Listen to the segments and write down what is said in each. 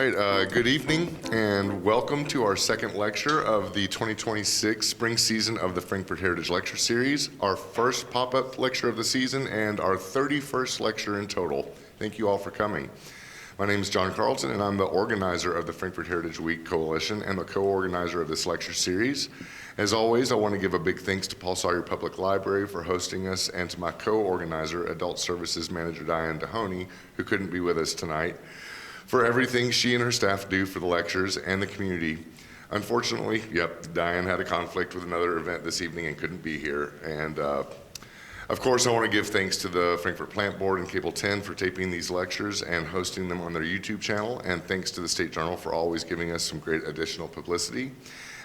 Good evening and welcome to our second lecture of the 2026 spring season of the Frankfort Heritage Lecture Series, our first pop-up lecture of the season and our 31st lecture in total. Thank you all for coming. My name is John Carlton and I'm the organizer of the Frankfort Heritage Week Coalition and the co-organizer of this lecture series. As always, I want to give a big thanks to Paul Sawyer Public Library for hosting us and to my co-organizer, Adult Services Manager Diane Dehoney, who couldn't be with us tonight, for everything she and her staff do for the lectures and the community. Unfortunately, Diane had a conflict with another event this evening and couldn't be here. And of course, I want to give thanks to the Frankfort Plant Board and Cable 10 for taping these lectures and hosting them on their YouTube channel. And thanks to the State Journal for always giving us some great additional publicity.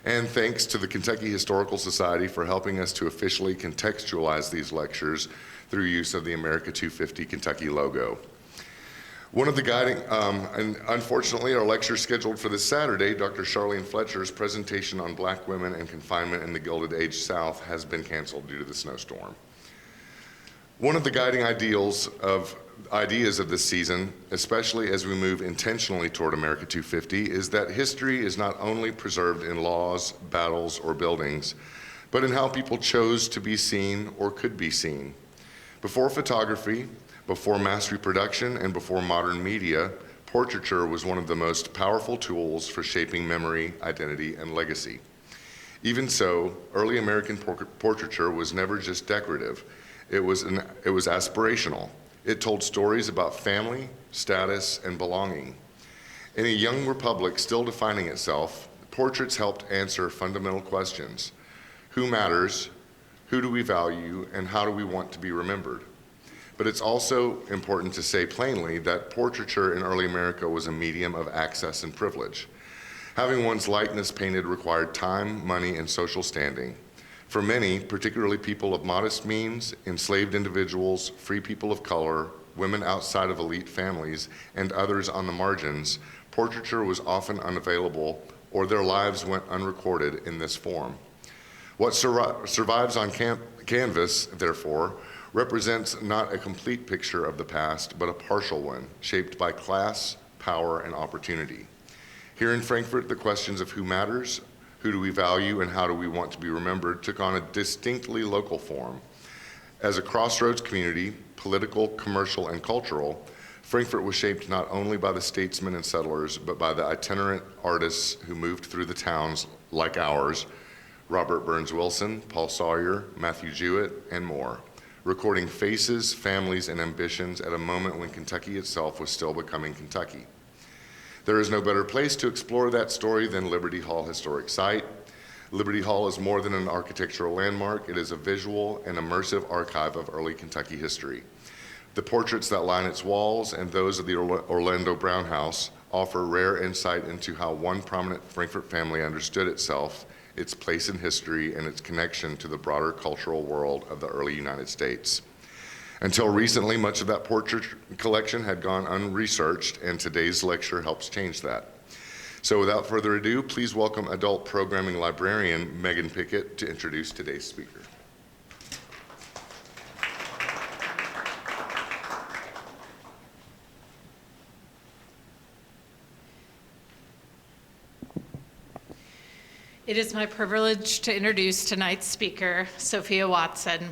And thanks to the Kentucky Historical Society for helping us to officially contextualize these lectures through use of the America 250 Kentucky logo. One of the guiding, and unfortunately our lecture scheduled for this Saturday, Dr. Charlene Fletcher's presentation on Black women and confinement in the Gilded Age South has been canceled due to the snowstorm. One of the guiding ideas of this season, especially as we move intentionally toward America 250, is that history is not only preserved in laws, battles, or buildings, but in how people chose to be seen or could be seen. Before photography, before mass reproduction, and before modern media, portraiture was one of the most powerful tools for shaping memory, identity, and legacy. Even so, early American portraiture was never just decorative. It was aspirational. It told stories about family, status, and belonging. In a young republic still defining itself, portraits helped answer fundamental questions. Who matters? Who do we value? And how do we want to be remembered? But it's also important to say plainly that portraiture in early America was a medium of access and privilege. Having one's likeness painted required time, money, and social standing. For many, particularly people of modest means, enslaved individuals, free people of color, women outside of elite families, and others on the margins, portraiture was often unavailable or their lives went unrecorded in this form. What survives on canvas, therefore, represents not a complete picture of the past, but a partial one, shaped by class, power, and opportunity. Here in Frankfort, the questions of who matters, who do we value, and how do we want to be remembered took on a distinctly local form. As a crossroads community, political, commercial, and cultural, Frankfort was shaped not only by the statesmen and settlers, but by the itinerant artists who moved through the towns like ours, Robert Burns Wilson, Paul Sawyer, Matthew Jewett, and more, recording faces, families, and ambitions at a moment when Kentucky itself was still becoming Kentucky. There is no better place to explore that story than Liberty Hall Historic Site. Liberty Hall is more than an architectural landmark. It is a visual and immersive archive of early Kentucky history. The portraits that line its walls and those of the Orlando Brown House offer rare insight into how one prominent Frankfort family understood itself, its place in history, and its connection to the broader cultural world of the early United States. Until recently, much of that portrait collection had gone unresearched, and today's lecture helps change that. So without further ado, please welcome adult programming librarian Megan Pickett to introduce today's speaker. It is my privilege to introduce tonight's speaker, Sophia Watson.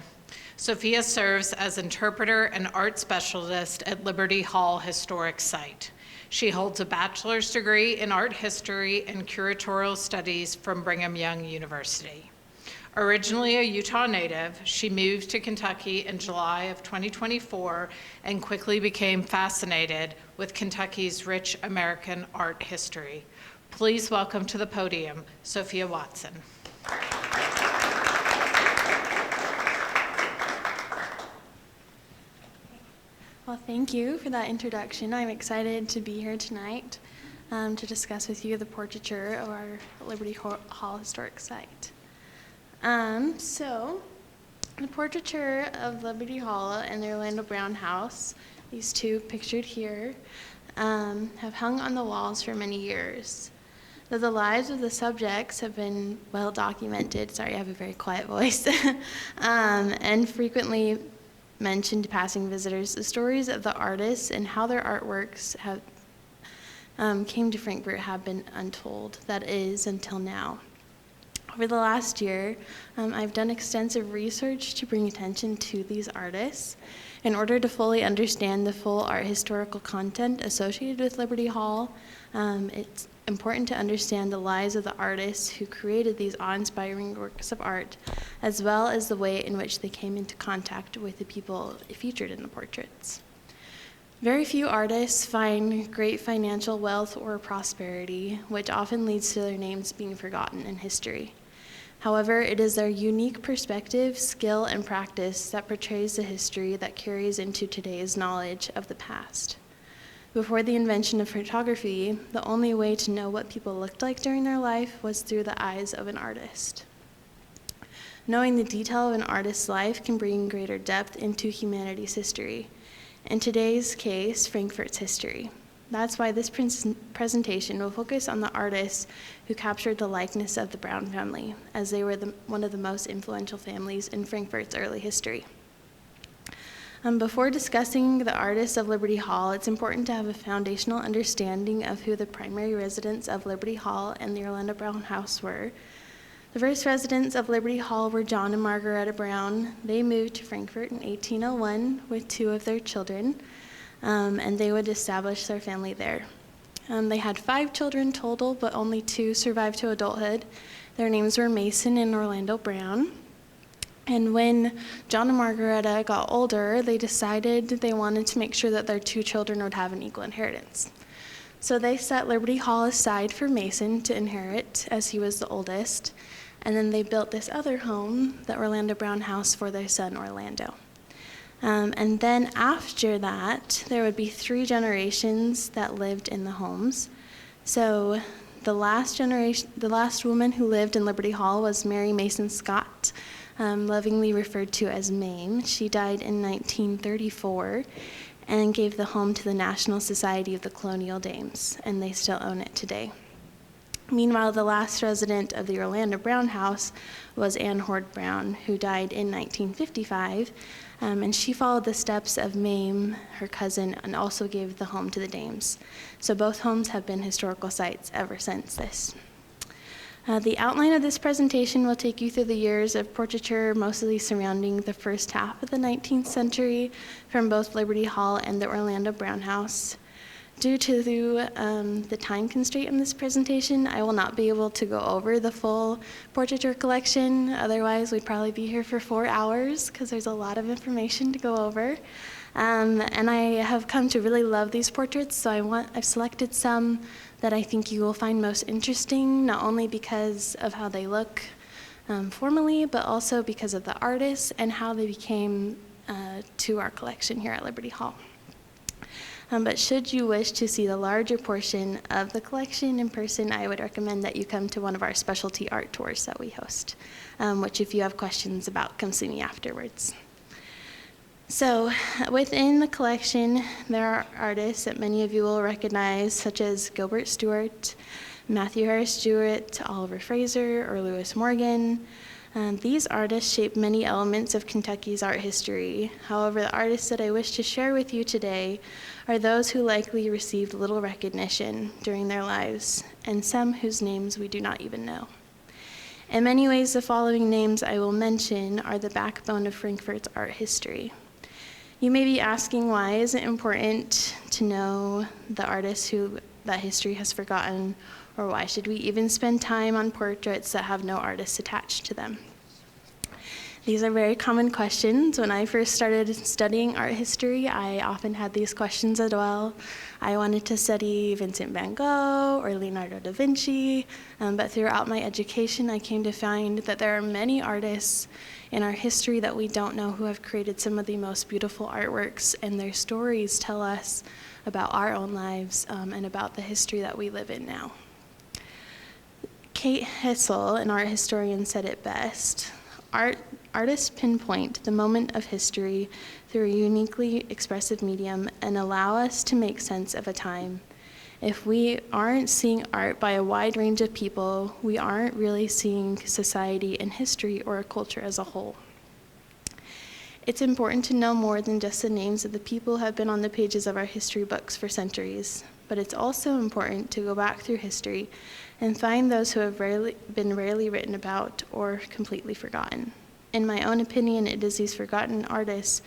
Sophia serves as interpreter and art specialist at Liberty Hall Historic Site. She holds a bachelor's degree in art history and curatorial studies from Brigham Young University. Originally a Utah native, she moved to Kentucky in July of 2024 and quickly became fascinated with Kentucky's rich American art history. Please welcome to the podium, Sophia Watson. Well, thank you for that introduction. I'm excited to be here tonight to discuss with you the portraiture of our Liberty Hall Historic Site. So, the portraiture of Liberty Hall and the Orlando Brown House, these two pictured here, have hung on the walls for many years. Though the lives of the subjects have been well documented, sorry, I have a very quiet voice, and frequently mentioned to passing visitors, the stories of the artists and how their artworks came to Frankfort have been untold. That is, until now. Over the last year, I've done extensive research to bring attention to these artists. In order to fully understand the full art historical content associated with Liberty Hall, it's important to understand the lives of the artists who created these awe-inspiring works of art, as well as the way in which they came into contact with the people featured in the portraits. Very few artists find great financial wealth or prosperity, which often leads to their names being forgotten in history. However, it is their unique perspective, skill, and practice that portrays the history that carries into today's knowledge of the past. Before the invention of photography, the only way to know what people looked like during their life was through the eyes of an artist. Knowing the detail of an artist's life can bring greater depth into humanity's history. In today's case, Frankfort's history. That's why this presentation will focus on the artists who captured the likeness of the Brown family, as they were one of the most influential families in Frankfort's early history. Before discussing the artists of Liberty Hall, it's important to have a foundational understanding of who the primary residents of Liberty Hall and the Orlando Brown house were. The first residents of Liberty Hall were John and Margaretta Brown. They moved to Frankfort in 1801 with 2 of their children, and they would establish their family there. They had 5 children total, but only 2 survived to adulthood. Their names were Mason and Orlando Brown. And when John and Margaretta got older, they decided they wanted to make sure that their 2 children would have an equal inheritance. So they set Liberty Hall aside for Mason to inherit, as he was the oldest, and then they built this other home, the Orlando Brown house, for their son Orlando. And then after that, there would be 3 generations that lived in the homes. So the last woman who lived in Liberty Hall was Mary Mason Scott, lovingly referred to as Mame. She died in 1934 and gave the home to the National Society of the Colonial Dames, and they still own it today. Meanwhile, the last resident of the Orlando Brown house was Anne Horde Brown, who died in 1955, and she followed the steps of Mame, her cousin, and also gave the home to the Dames. So both homes have been historical sites ever since this. The outline of this presentation will take you through the years of portraiture, mostly surrounding the first half of the 19th century, from both Liberty Hall and the Orlando Brown house. Due to the time constraint in this presentation, I will not be able to go over the full portraiture collection. Otherwise, we'd probably be here for 4 hours because there's a lot of information to go over. And I have come to really love these portraits, so I've selected some that I think you will find most interesting, not only because of how they look formally, but also because of the artists and how they became to our collection here at Liberty Hall. But should you wish to see the larger portion of the collection in person, I would recommend that you come to one of our specialty art tours that we host, which if you have questions about, come see me afterwards. So within the collection, there are artists that many of you will recognize, such as Gilbert Stuart, Matthew Harris Stewart, Oliver Fraser, or Lewis Morgan. These artists shape many elements of Kentucky's art history. However, the artists that I wish to share with you today are those who likely received little recognition during their lives, and some whose names we do not even know. In many ways, the following names I will mention are the backbone of Frankfort's art history. You may be asking, why is it important to know the artists who that history has forgotten, or why should we even spend time on portraits that have no artists attached to them? These are very common questions. When I first started studying art history, I often had these questions as well. I wanted to study Vincent van Gogh or Leonardo da Vinci, but throughout my education, I came to find that there are many artists in our history that we don't know who have created some of the most beautiful artworks, and their stories tell us about our own lives and about the history that we live in now. Kate Hissel, an art historian, said it best. Artists pinpoint the moment of history through a uniquely expressive medium and allow us to make sense of a time. If we aren't seeing art by a wide range of people, we aren't really seeing society and history or a culture as a whole. It's important to know more than just the names of the people who have been on the pages of our history books for centuries. but it's also important to go back through history and find those who have been rarely written about or completely forgotten. In my own opinion, it is these forgotten artists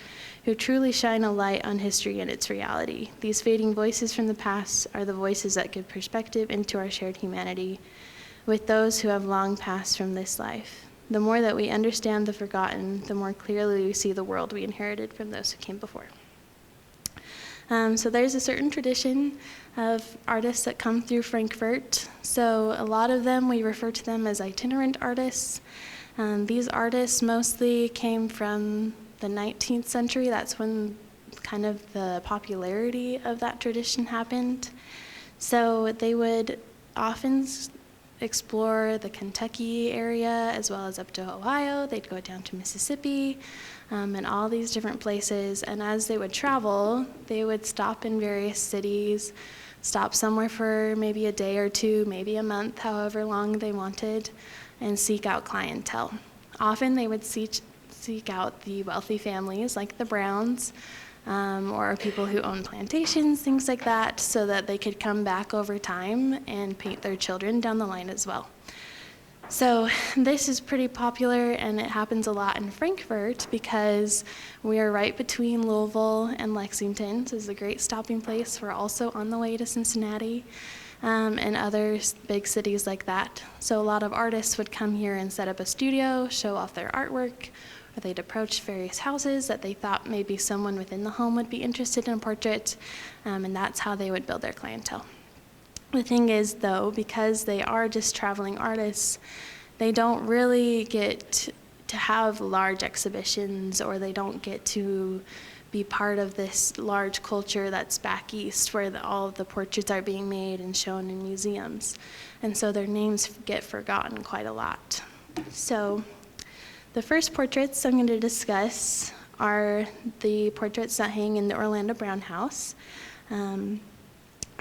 who truly shine a light on history and its reality. These fading voices from the past are the voices that give perspective into our shared humanity with those who have long passed from this life. The more that we understand the forgotten, the more clearly we see the world we inherited from those who came before. So there's a certain tradition of artists that come through Frankfort. So a lot of them, we refer to them as itinerant artists. These artists mostly came from the 19th century. That's when kind of the popularity of that tradition happened. So they would often explore the Kentucky area as well as up to Ohio. They'd go down to Mississippi and all these different places. And as they would travel, they would stop in various cities, stop somewhere for maybe a day or two, maybe a month, however long they wanted, and seek out clientele. Often they would seek out the wealthy families like the Browns, or people who own plantations, things like that, so that they could come back over time and paint their children down the line as well. So this is pretty popular, and it happens a lot in Frankfort because we are right between Louisville and Lexington. So it's a great stopping place. We're also on the way to Cincinnati and other big cities like that. So a lot of artists would come here and set up a studio, show off their artwork, or they'd approach various houses that they thought maybe someone within the home would be interested in a portrait, and that's how they would build their clientele. The thing is, though, because they are just traveling artists, they don't really get to have large exhibitions, or they don't get to be part of this large culture that's back east where all of the portraits are being made and shown in museums. And so their names get forgotten quite a lot. So the first portraits I'm going to discuss are the portraits that hang in the Orlando Brown house.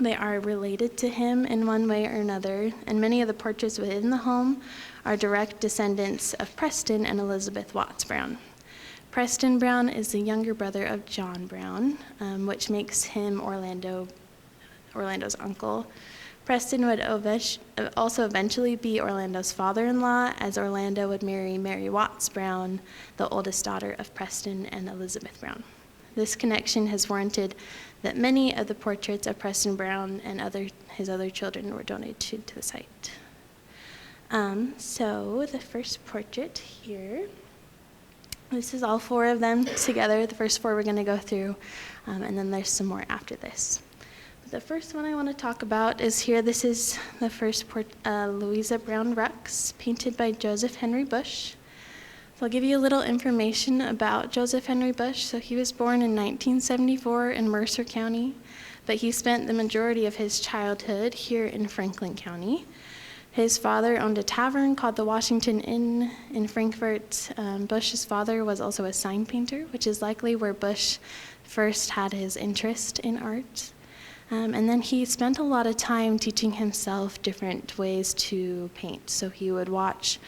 They are related to him in one way or another, and many of the portraits within the home are direct descendants of Preston and Elizabeth Watts Brown. Preston Brown is the younger brother of John Brown, which makes him Orlando's uncle. Preston would also eventually be Orlando's father-in-law, as Orlando would marry Mary Watts Brown, the oldest daughter of Preston and Elizabeth Brown. This connection has warranted that many of the portraits of Preston Brown and his other children were donated to the site. So the first portrait here, this is all four of them together. The first four we're going to go through, and then there's some more after this. But the first one I want to talk about is here. This is the first Louisa Brown Rux, painted by Joseph Henry Bush. So I'll give you a little information about Joseph Henry Bush. So he was born in 1974 in Mercer County, but he spent the majority of his childhood here in Franklin County. His father owned a tavern called the Washington Inn in Frankfort. Bush's father was also a sign painter, which is likely where Bush first had his interest in art. And then he spent a lot of time teaching himself different ways to paint. So he would watch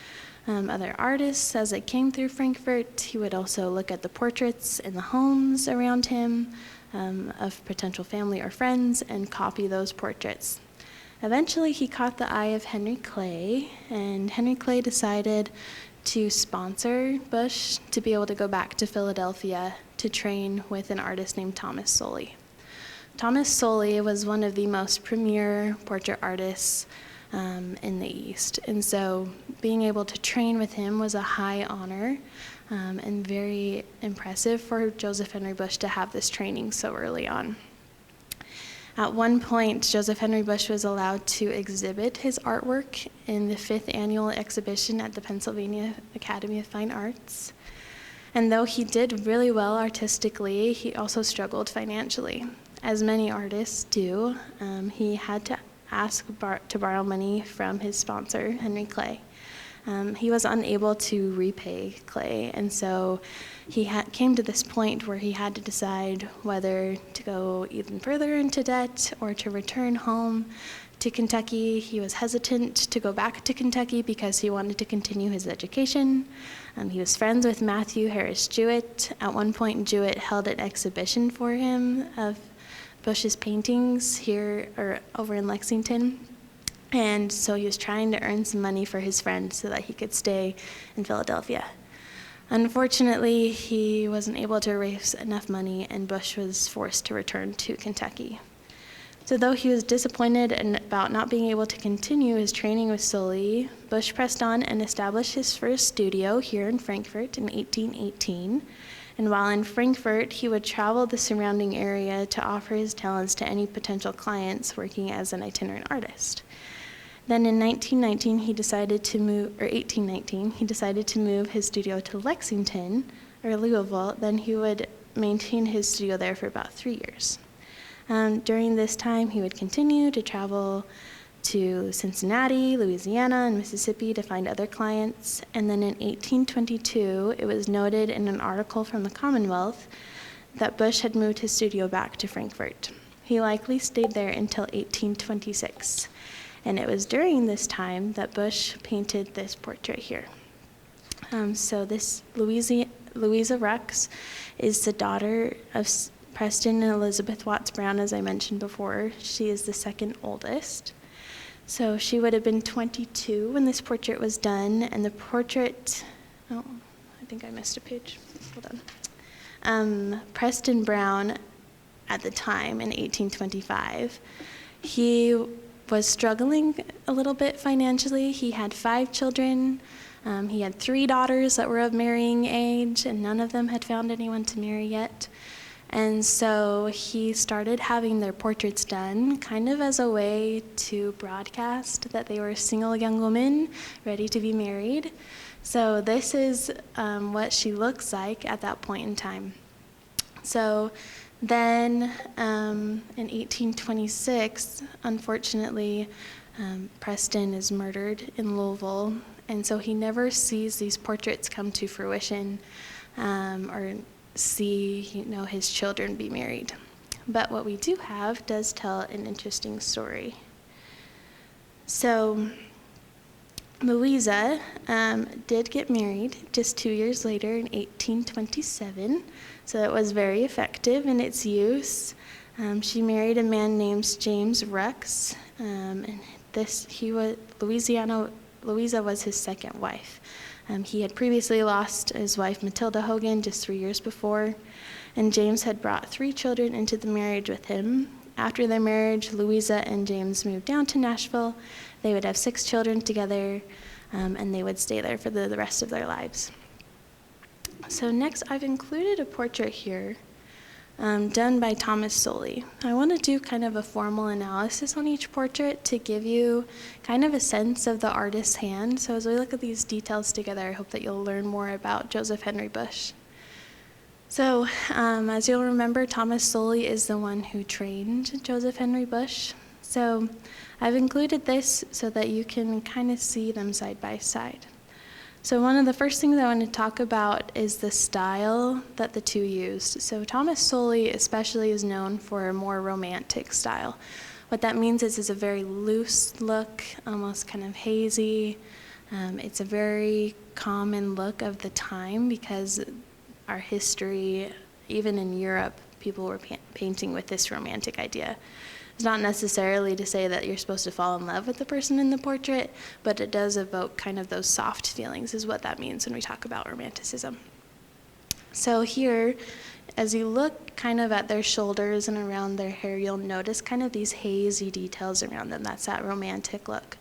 other artists as they came through Frankfort. He would also look at the portraits in the homes around him of potential family or friends and copy those portraits. Eventually, he caught the eye of Henry Clay, and Henry Clay decided to sponsor Bush to be able to go back to Philadelphia to train with an artist named Thomas Soley. Thomas Soley was one of the most premier portrait artists in the East, and so being able to train with him was a high honor and very impressive for Joseph Henry Bush to have this training so early on. At one point, Joseph Henry Bush was allowed to exhibit his artwork in the 5th annual exhibition at the Pennsylvania Academy of Fine Arts. And though he did really well artistically, he also struggled financially. As many artists do, he had to ask to borrow money from his sponsor, Henry Clay. He was unable to repay Clay, and so he came to this point where he had to decide whether to go even further into debt or to return home to Kentucky. He was hesitant to go back to Kentucky because he wanted to continue his education. He was friends with Matthew Harris Jewett. At one point, Jewett held an exhibition for him of Bush's paintings here or over in Lexington. And so he was trying to earn some money for his friend so that he could stay in Philadelphia. Unfortunately, he wasn't able to raise enough money, and Bush was forced to return to Kentucky. So though he was disappointed about not being able to continue his training with Sully, Bush pressed on and established his first studio here in Frankfort in 1818. And while in Frankfort, he would travel the surrounding area to offer his talents to any potential clients working as an itinerant artist. Then in 1819, he decided to move his studio to Lexington, or Louisville. Then he would maintain his studio there for about 3 years. During this time, he would continue to travel to Cincinnati, Louisiana, and Mississippi to find other clients. And then in 1822, it was noted in an article from the Commonwealth that Bush had moved his studio back to Frankfort. He likely stayed there until 1826. And it was during this time that Bush painted this portrait here. So this Louisa Rux is the daughter of Preston and Elizabeth Watts Brown, as I mentioned before. She is the second oldest. So she would have been 22 when this portrait was done, and the portrait, I think I missed a page, hold on. Preston Brown, at the time, in 1825, he was struggling a little bit financially. He had 5 children. He had 3 daughters that were of marrying age, and none of them had found anyone to marry yet. And so he started having their portraits done kind of as a way to broadcast that they were single young women ready to be married. So this is what she looks like at that point in time. So then in 1826, unfortunately, Preston is murdered in Louisville, and so he never sees these portraits come to fruition or see his children be married. But what we do have does tell an interesting story. So Louisa did get married just 2 years later in 1827, so it was very effective in its use. She married a man named James Rux, and Louisa was his second wife. He had previously lost his wife Matilda Hogan just 3 years before, and James had brought 3 children into the marriage with him. After their marriage, Louisa and James moved down to Nashville. They would have 6 children together, and they would stay there for the rest of their lives. So next, I've included a portrait here done by Thomas Sully. I want to do kind of a formal analysis on each portrait to give you kind of a sense of the artist's hand. So as we look at these details together, I hope that you'll learn more about Joseph Henry Bush. So as you'll remember, Thomas Sully is the one who trained Joseph Henry Bush. So I've included this so that you can kind of see them side by side. So one of the first things I want to talk about is the style that the two used. So Thomas Sully especially is known for a more romantic style. What that means is it's a very loose look, almost kind of hazy. It's a very common look of the time because our history, even in Europe, people were painting with this romantic idea. It's not necessarily to say that you're supposed to fall in love with the person in the portrait, but it does evoke kind of those soft feelings is what that means when we talk about romanticism. So here, as you look kind of at their shoulders and around their hair, you'll notice kind of these hazy details around them. That's that romantic look.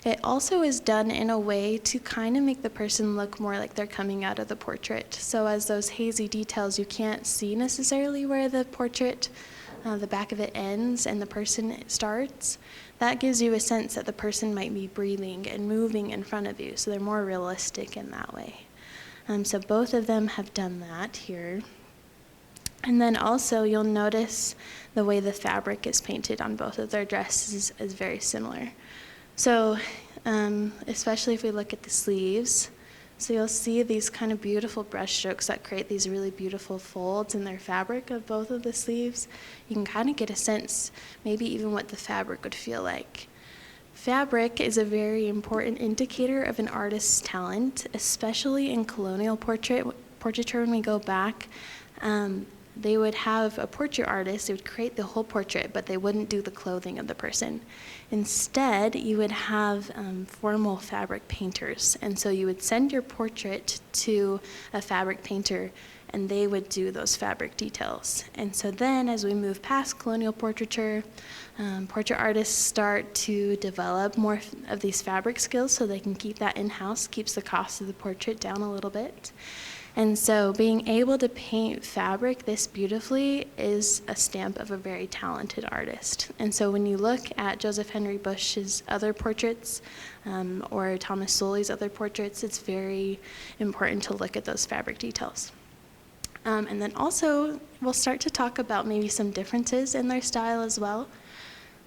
It also is done in a way to kind of make the person look more like they're coming out of the portrait. So as those hazy details, you can't see necessarily where the portrait the back of it ends and the person starts. That gives you a sense that the person might be breathing and moving in front of you, so they're more realistic in that way. So both of them have done that here. And then also you'll notice the way the fabric is painted on both of their dresses is very similar. So especially if we look at the sleeves, so you'll see these kind of beautiful brush strokes that create these really beautiful folds in their fabric of both of the sleeves. You can kind of get a sense, maybe even what the fabric would feel like. Fabric is a very important indicator of an artist's talent, especially in colonial portraiture when we go back. they would have a portrait artist, they would create the whole portrait, but they wouldn't do the clothing of the person. Instead, you would have formal fabric painters. And so you would send your portrait to a fabric painter, and they would do those fabric details. And so then, as we move past colonial portraiture, portrait artists start to develop more of these fabric skills so they can keep that in-house, keeps the cost of the portrait down a little bit. And so being able to paint fabric this beautifully is a stamp of a very talented artist. And so when you look at Joseph Henry Bush's other portraits, or Thomas Sully's other portraits, it's very important to look at those fabric details. And then also, we'll start to talk about maybe some differences in their style as well.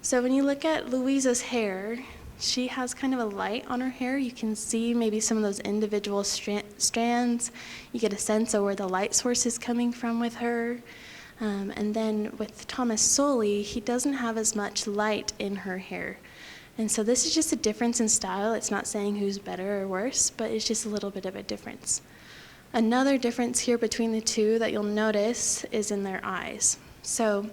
So when you look at Louisa's hair, she has kind of a light on her hair. You can see maybe some of those individual strands. You get a sense of where the light source is coming from with her. And then with Thomas Sully, he doesn't have as much light in her hair. And so this is just a difference in style. It's not saying who's better or worse, but it's just a little bit of a difference. Another difference here between the two that you'll notice is in their eyes. So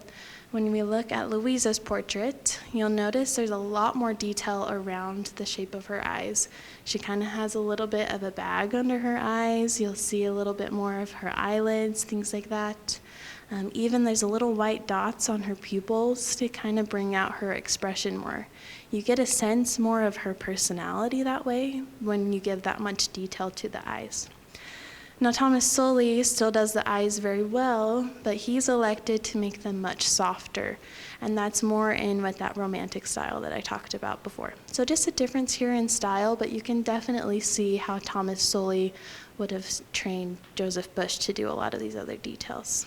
when we look at Louisa's portrait, you'll notice there's a lot more detail around the shape of her eyes. She kind of has a little bit of a bag under her eyes. You'll see a little bit more of her eyelids, things like that. Even there's a little white dots on her pupils to kind of bring out her expression more. You get a sense more of her personality that way when you give that much detail to the eyes. Now, Thomas Sully still does the eyes very well, but he's elected to make them much softer, and that's more in with that romantic style that I talked about before. So just a difference here in style, but you can definitely see how Thomas Sully would have trained Joseph Bush to do a lot of these other details.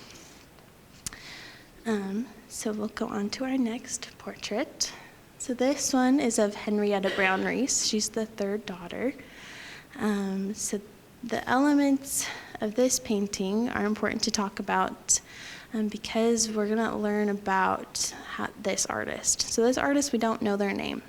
So we'll go on to our next portrait. So this one is of Henrietta Brown Reese. She's the third daughter. So the elements of this painting are important to talk about because we're going to learn about this artist. So this artist, we don't know their name.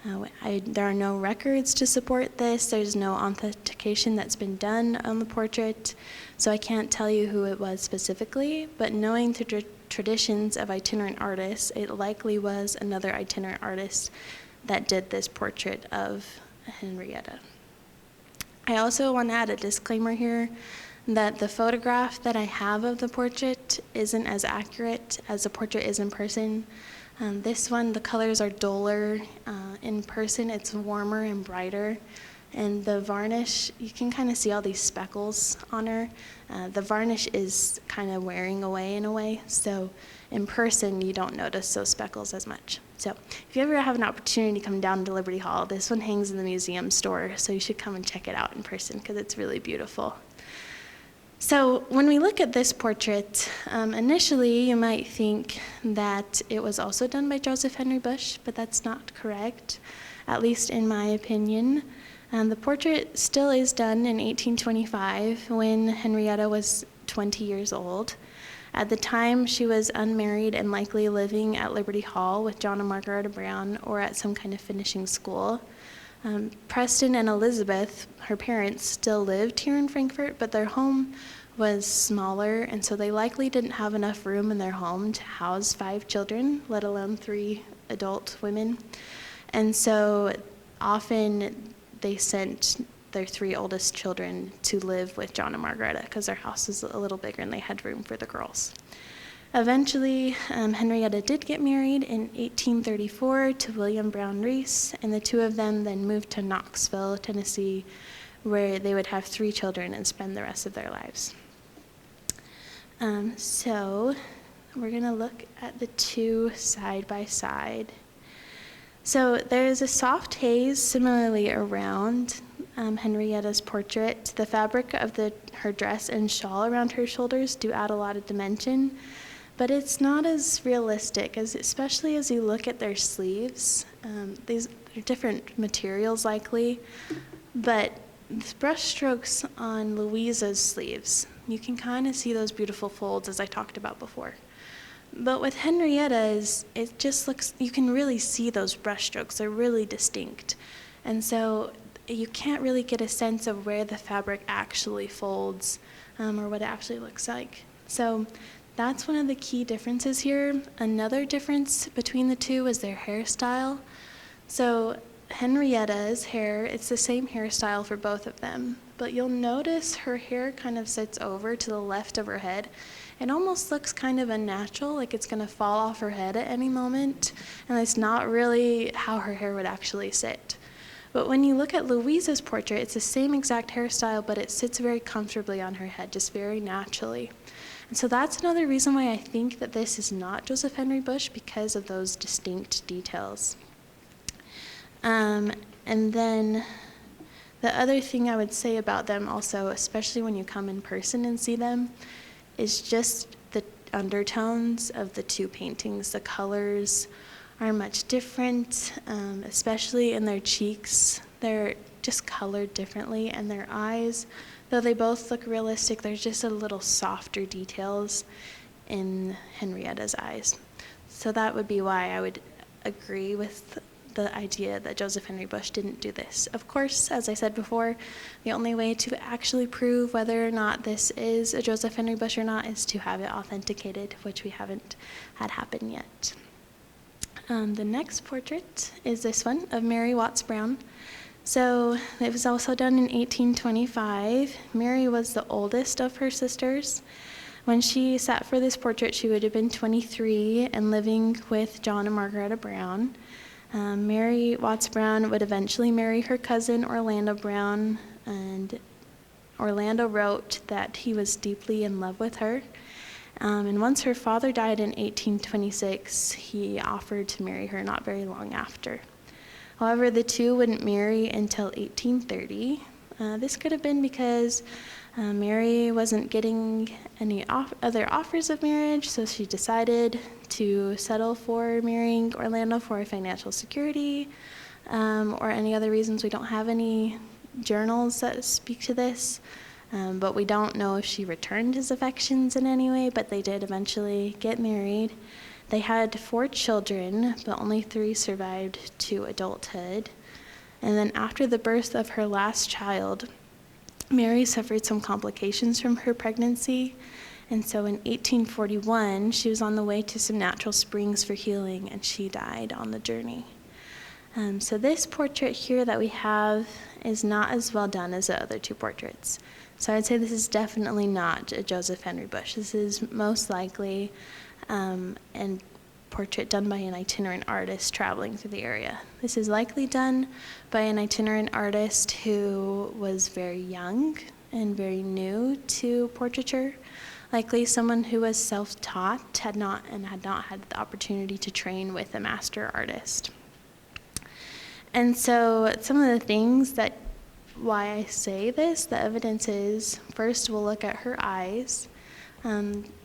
There are no records to support this. There's no authentication that's been done on the portrait, so I can't tell you who it was specifically, but knowing the traditions of itinerant artists, it likely was another itinerant artist that did this portrait of Henrietta. I also want to add a disclaimer here that the photograph that I have of the portrait isn't as accurate as the portrait is in person. This one, the colors are duller. In person, it's warmer and brighter. And the varnish, you can kind of see all these speckles on her. The varnish is kind of wearing away in a way. So in person, you don't notice those speckles as much. So if you ever have an opportunity to come down to Liberty Hall, this one hangs in the museum store, so you should come and check it out in person because it's really beautiful. So when we look at this portrait, initially you might think that it was also done by Joseph Henry Bush, but that's not correct, at least in my opinion. The portrait still is done in 1825 when Henrietta was 20 years old. At the time, she was unmarried and likely living at Liberty Hall with John and Margaret Brown or at some kind of finishing school. Preston and Elizabeth, her parents, still lived here in Frankfort, but their home was smaller, and so they likely didn't have enough room in their home to house 5 children, let alone 3 adult women. And so often they sent their 3 oldest children to live with John and Margaretta because their house was a little bigger and they had room for the girls. Eventually, Henrietta did get married in 1834 to William Brown Reese, and the 2 of them then moved to Knoxville, Tennessee, where they would have 3 children and spend the rest of their lives. So we're going to look at the 2 side by side. So there's a soft haze similarly around Henrietta's portrait. The fabric of her dress and shawl around her shoulders do add a lot of dimension, but it's not as realistic, especially as you look at their sleeves. These are different materials likely, but the brush strokes on Louisa's sleeves, you can kind of see those beautiful folds as I talked about before. But with Henrietta's, it just looks, you can really see those brush strokes. They're really distinct. And so you can't really get a sense of where the fabric actually folds or what it actually looks like. So that's one of the key differences here. Another difference between the two is their hairstyle. So Henrietta's hair, it's the same hairstyle for both of them, but you'll notice her hair kind of sits over to the left of her head. It almost looks kind of unnatural, like it's going to fall off her head at any moment, and it's not really how her hair would actually sit. But when you look at Louisa's portrait, it's the same exact hairstyle, but it sits very comfortably on her head, just very naturally. And so that's another reason why I think that this is not Joseph Henry Bush, because of those distinct details. And then the other thing I would say about them also, especially when you come in person and see them, is just the undertones of the two paintings. The colors are much different, especially in their cheeks. They're just colored differently, and their eyes, though they both look realistic, there's just a little softer details in Henrietta's eyes. So that would be why I would agree with the idea that Joseph Henry Bush didn't do this. Of course, as I said before, the only way to actually prove whether or not this is a Joseph Henry Bush or not is to have it authenticated, which we haven't had happen yet. The next portrait is this one of Mary Watts Brown. So it was also done in 1825. Mary was the oldest of her sisters. When she sat for this portrait, she would have been 23 and living with John and Margaretta Brown. Mary Watts Brown would eventually marry her cousin Orlando Brown, and Orlando wrote that he was deeply in love with her. And once her father died in 1826, he offered to marry her not very long after. However, the two wouldn't marry until 1830. This could have been because Mary wasn't getting any other offers of marriage, so she decided to settle for marrying Orlando for financial security, or any other reasons. We don't have any journals that speak to this, but we don't know if she returned his affections in any way, but they did eventually get married. They had 4 children, but only 3 survived to adulthood. And then after the birth of her last child, Mary suffered some complications from her pregnancy, and so in 1841, she was on the way to some natural springs for healing, and she died on the journey. So this portrait here that we have is not as well done as the other 2 portraits. So I'd say this is definitely not a Joseph Henry Bush. This is most likely a portrait done by an itinerant artist traveling through the area. This is likely done by an itinerant artist who was very young and very new to portraiture, likely someone who was self-taught, had not had the opportunity to train with a master artist. And so some of the things that why I say this, the evidence is, first we'll look at her eyes.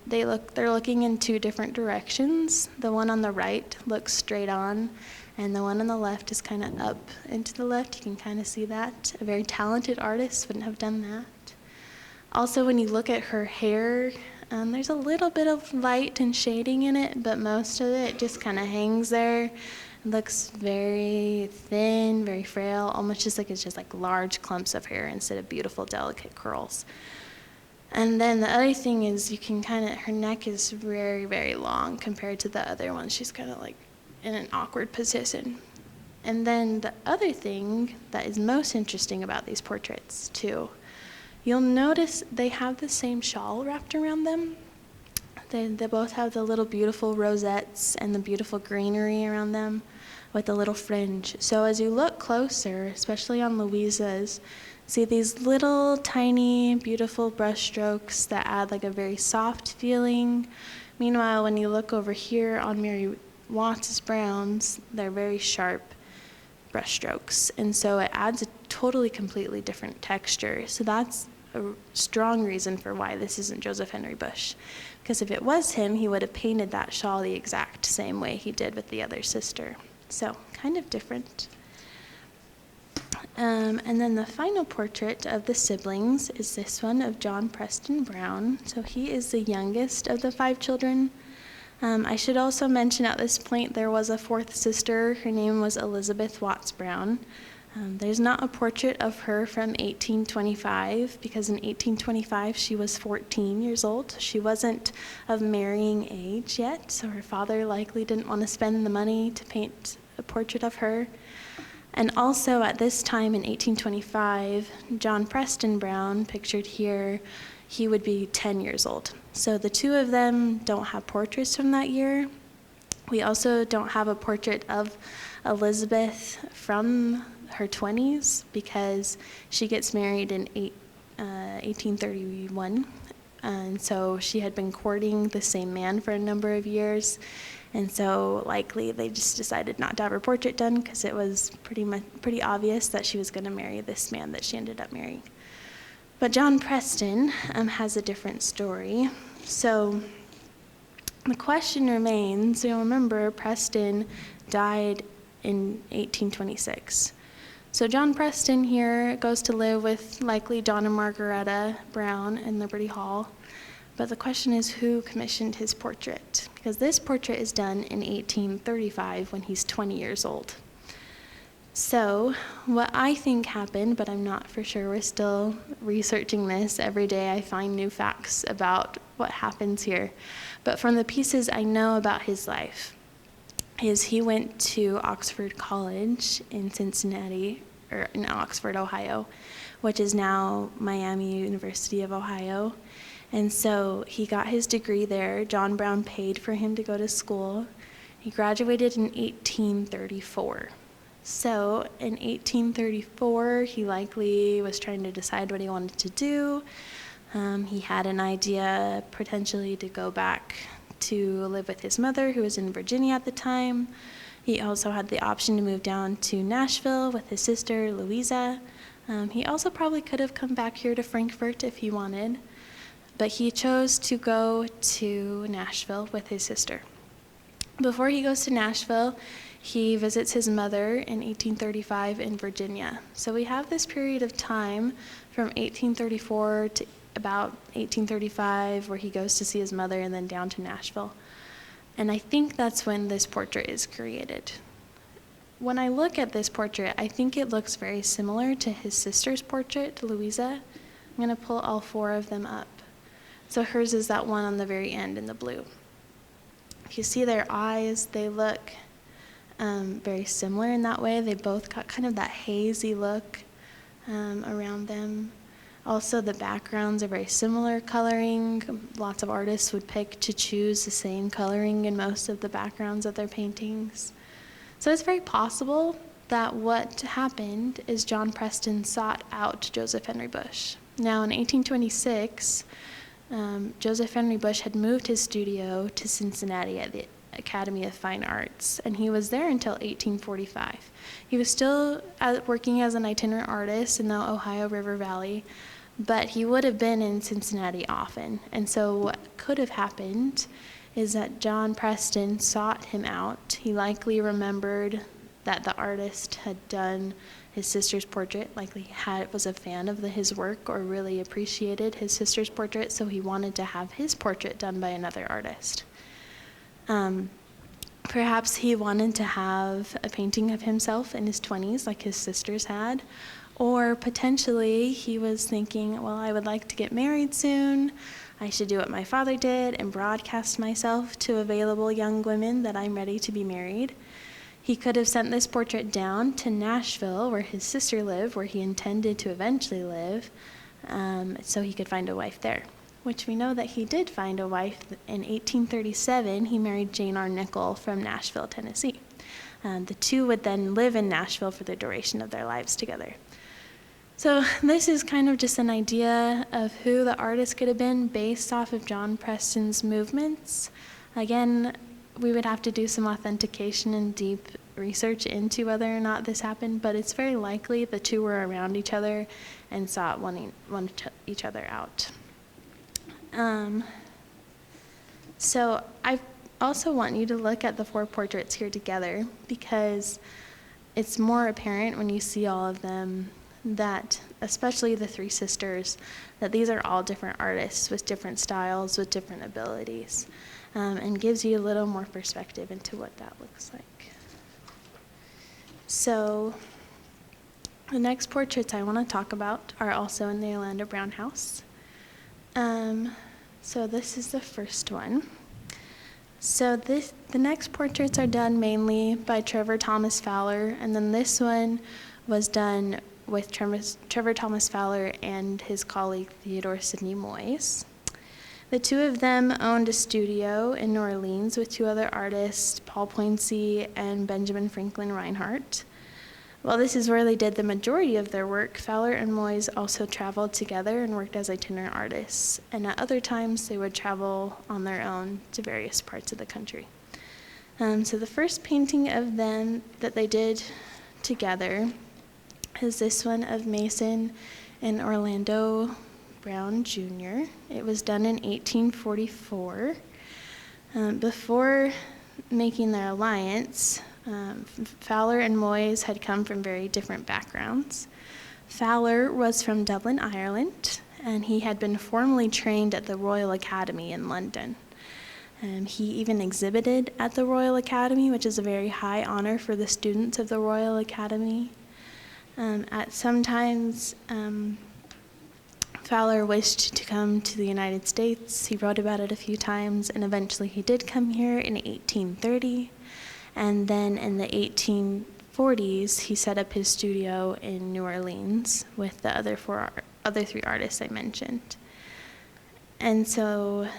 They're looking in 2 different directions. The one on the right looks straight on, and the one on the left is kind of up into the left. You can kind of see that. A very talented artist wouldn't have done that. Also, when you look at her hair, there's a little bit of light and shading in it, but most of it just kind of hangs there. It looks very thin, very frail, almost just like it's just like large clumps of hair instead of beautiful, delicate curls. And then the other thing is her neck is very, very long compared to the other one. She's kind of like in an awkward position. And then the other thing that is most interesting about these portraits too, you'll notice they have the same shawl wrapped around them. They both have the little beautiful rosettes and the beautiful greenery around them with the little fringe. So as you look closer, especially on Louisa's, see these little tiny beautiful brush strokes that add like a very soft feeling. Meanwhile, when you look over here on Mary Watts Brown's, they're very sharp brush strokes. And so it adds a totally, completely different texture. So that's a strong reason for why this isn't Joseph Henry Bush. Because if it was him, he would have painted that shawl the exact same way he did with the other sister. So kind of different. And then the final portrait of the siblings is this one of John Preston Brown. So he is the youngest of the 5 children. I should also mention at this point there was a 4th sister. Her name was Elizabeth Watts Brown. There's not a portrait of her from 1825 because in 1825 she was 14 years old. She wasn't of marrying age yet, so her father likely didn't want to spend the money to paint a portrait of her. And also at this time in 1825, John Preston Brown, pictured here, he would be 10 years old. So the two of them don't have portraits from that year. We also don't have a portrait of Elizabeth from her 20s because she gets married in 1831. And so she had been courting the same man for a number of years. And so likely they just decided not to have her portrait done because it was pretty obvious that she was going to marry this man that she ended up marrying. But John Preston has a different story. So the question remains, you'll remember Preston died in 1826. So John Preston here goes to live with likely John and Margaretta Brown in Liberty Hall. But the question is, who commissioned his portrait? Because this portrait is done in 1835 when he's 20 years old. So what I think happened, but I'm not for sure, we're still researching this. Every day I find new facts about what happens here. But from the pieces I know about his life, is he went to Oxford College in Cincinnati, or in Oxford, Ohio, which is now Miami University of Ohio. And so he got his degree there. John Brown paid for him to go to school. He graduated in 1834. So in 1834, he likely was trying to decide what he wanted to do. He had an idea potentially to go back to live with his mother, who was in Virginia at the time. He also had the option to move down to Nashville with his sister, Louisa. He also probably could have come back here to Frankfort if he wanted, but he chose to go to Nashville with his sister. Before he goes to Nashville, he visits his mother in 1835 in Virginia. So we have this period of time from 1834 to about 1835 where he goes to see his mother and then down to Nashville. And I think that's when this portrait is created. When I look at this portrait, I think it looks very similar to his sister's portrait, Louisa. I'm going to pull all four of them up. So hers is that one on the very end in the blue. If you see their eyes, they look very similar in that way. They both got kind of that hazy look around them. Also, the backgrounds are very similar coloring. Lots of artists would pick to choose the same coloring in most of the backgrounds of their paintings. So it's very possible that what happened is John Preston sought out Joseph Henry Bush. Now, in 1826, Joseph Henry Bush had moved his studio to Cincinnati at the Academy of Fine Arts, and he was there until 1845. He was still working as an itinerant artist in the Ohio River Valley, but he would have been in Cincinnati often. And so what could have happened is that John Preston sought him out. He likely remembered that the artist had done his sister's portrait, likely was a fan of his work or really appreciated his sister's portrait, so he wanted to have his portrait done by another artist. Perhaps he wanted to have a painting of himself in his 20s like his sisters had, or potentially he was thinking, well, I would like to get married soon. I should do what my father did and broadcast myself to available young women that I'm ready to be married. He could have sent this portrait down to Nashville, where his sister lived, where he intended to eventually live, so he could find a wife there, which we know that he did find a wife. In 1837, he married Jane R. Nickel from Nashville, Tennessee. The two would then live in Nashville for the duration of their lives together. So this is kind of just an idea of who the artist could have been based off of John Preston's movements. Again, we would have to do some authentication and deep research into whether or not this happened, but it's very likely the two were around each other and sought one each other out. So I also want you to look at the four portraits here together because it's more apparent when you see all of them that, especially the three sisters, that these are all different artists with different styles, with different abilities, and gives you a little more perspective into what that looks like. So The next portraits I want to talk about are also in the Orlando Brown house. So this is the first one. So the next portraits are done mainly by Trevor Thomas Fowler, and then this one was done with Trevor Thomas Fowler and his colleague Theodore Sidney Moyes. The two of them owned a studio in New Orleans with two other artists, Paul Poinsy and Benjamin Franklin Reinhardt. While this is where they did the majority of their work, Fowler and Moyes also traveled together and worked as itinerant artists, and at other times they would travel on their own to various parts of the country. So the first painting of them that they did together is this one of Mason and Orlando Brown Jr. It was done in 1844. Before making their alliance, Fowler and Moyes had come from very different backgrounds. Fowler was from Dublin, Ireland, and he had been formally trained at the Royal Academy in London. He even exhibited at the Royal Academy, which is a very high honor for the students of the Royal Academy. At some times, Fowler wished to come to the United States. He wrote about it a few times, and eventually he did come here in 1830. And then in the 1840s, he set up his studio in New Orleans with the other three artists I mentioned. And so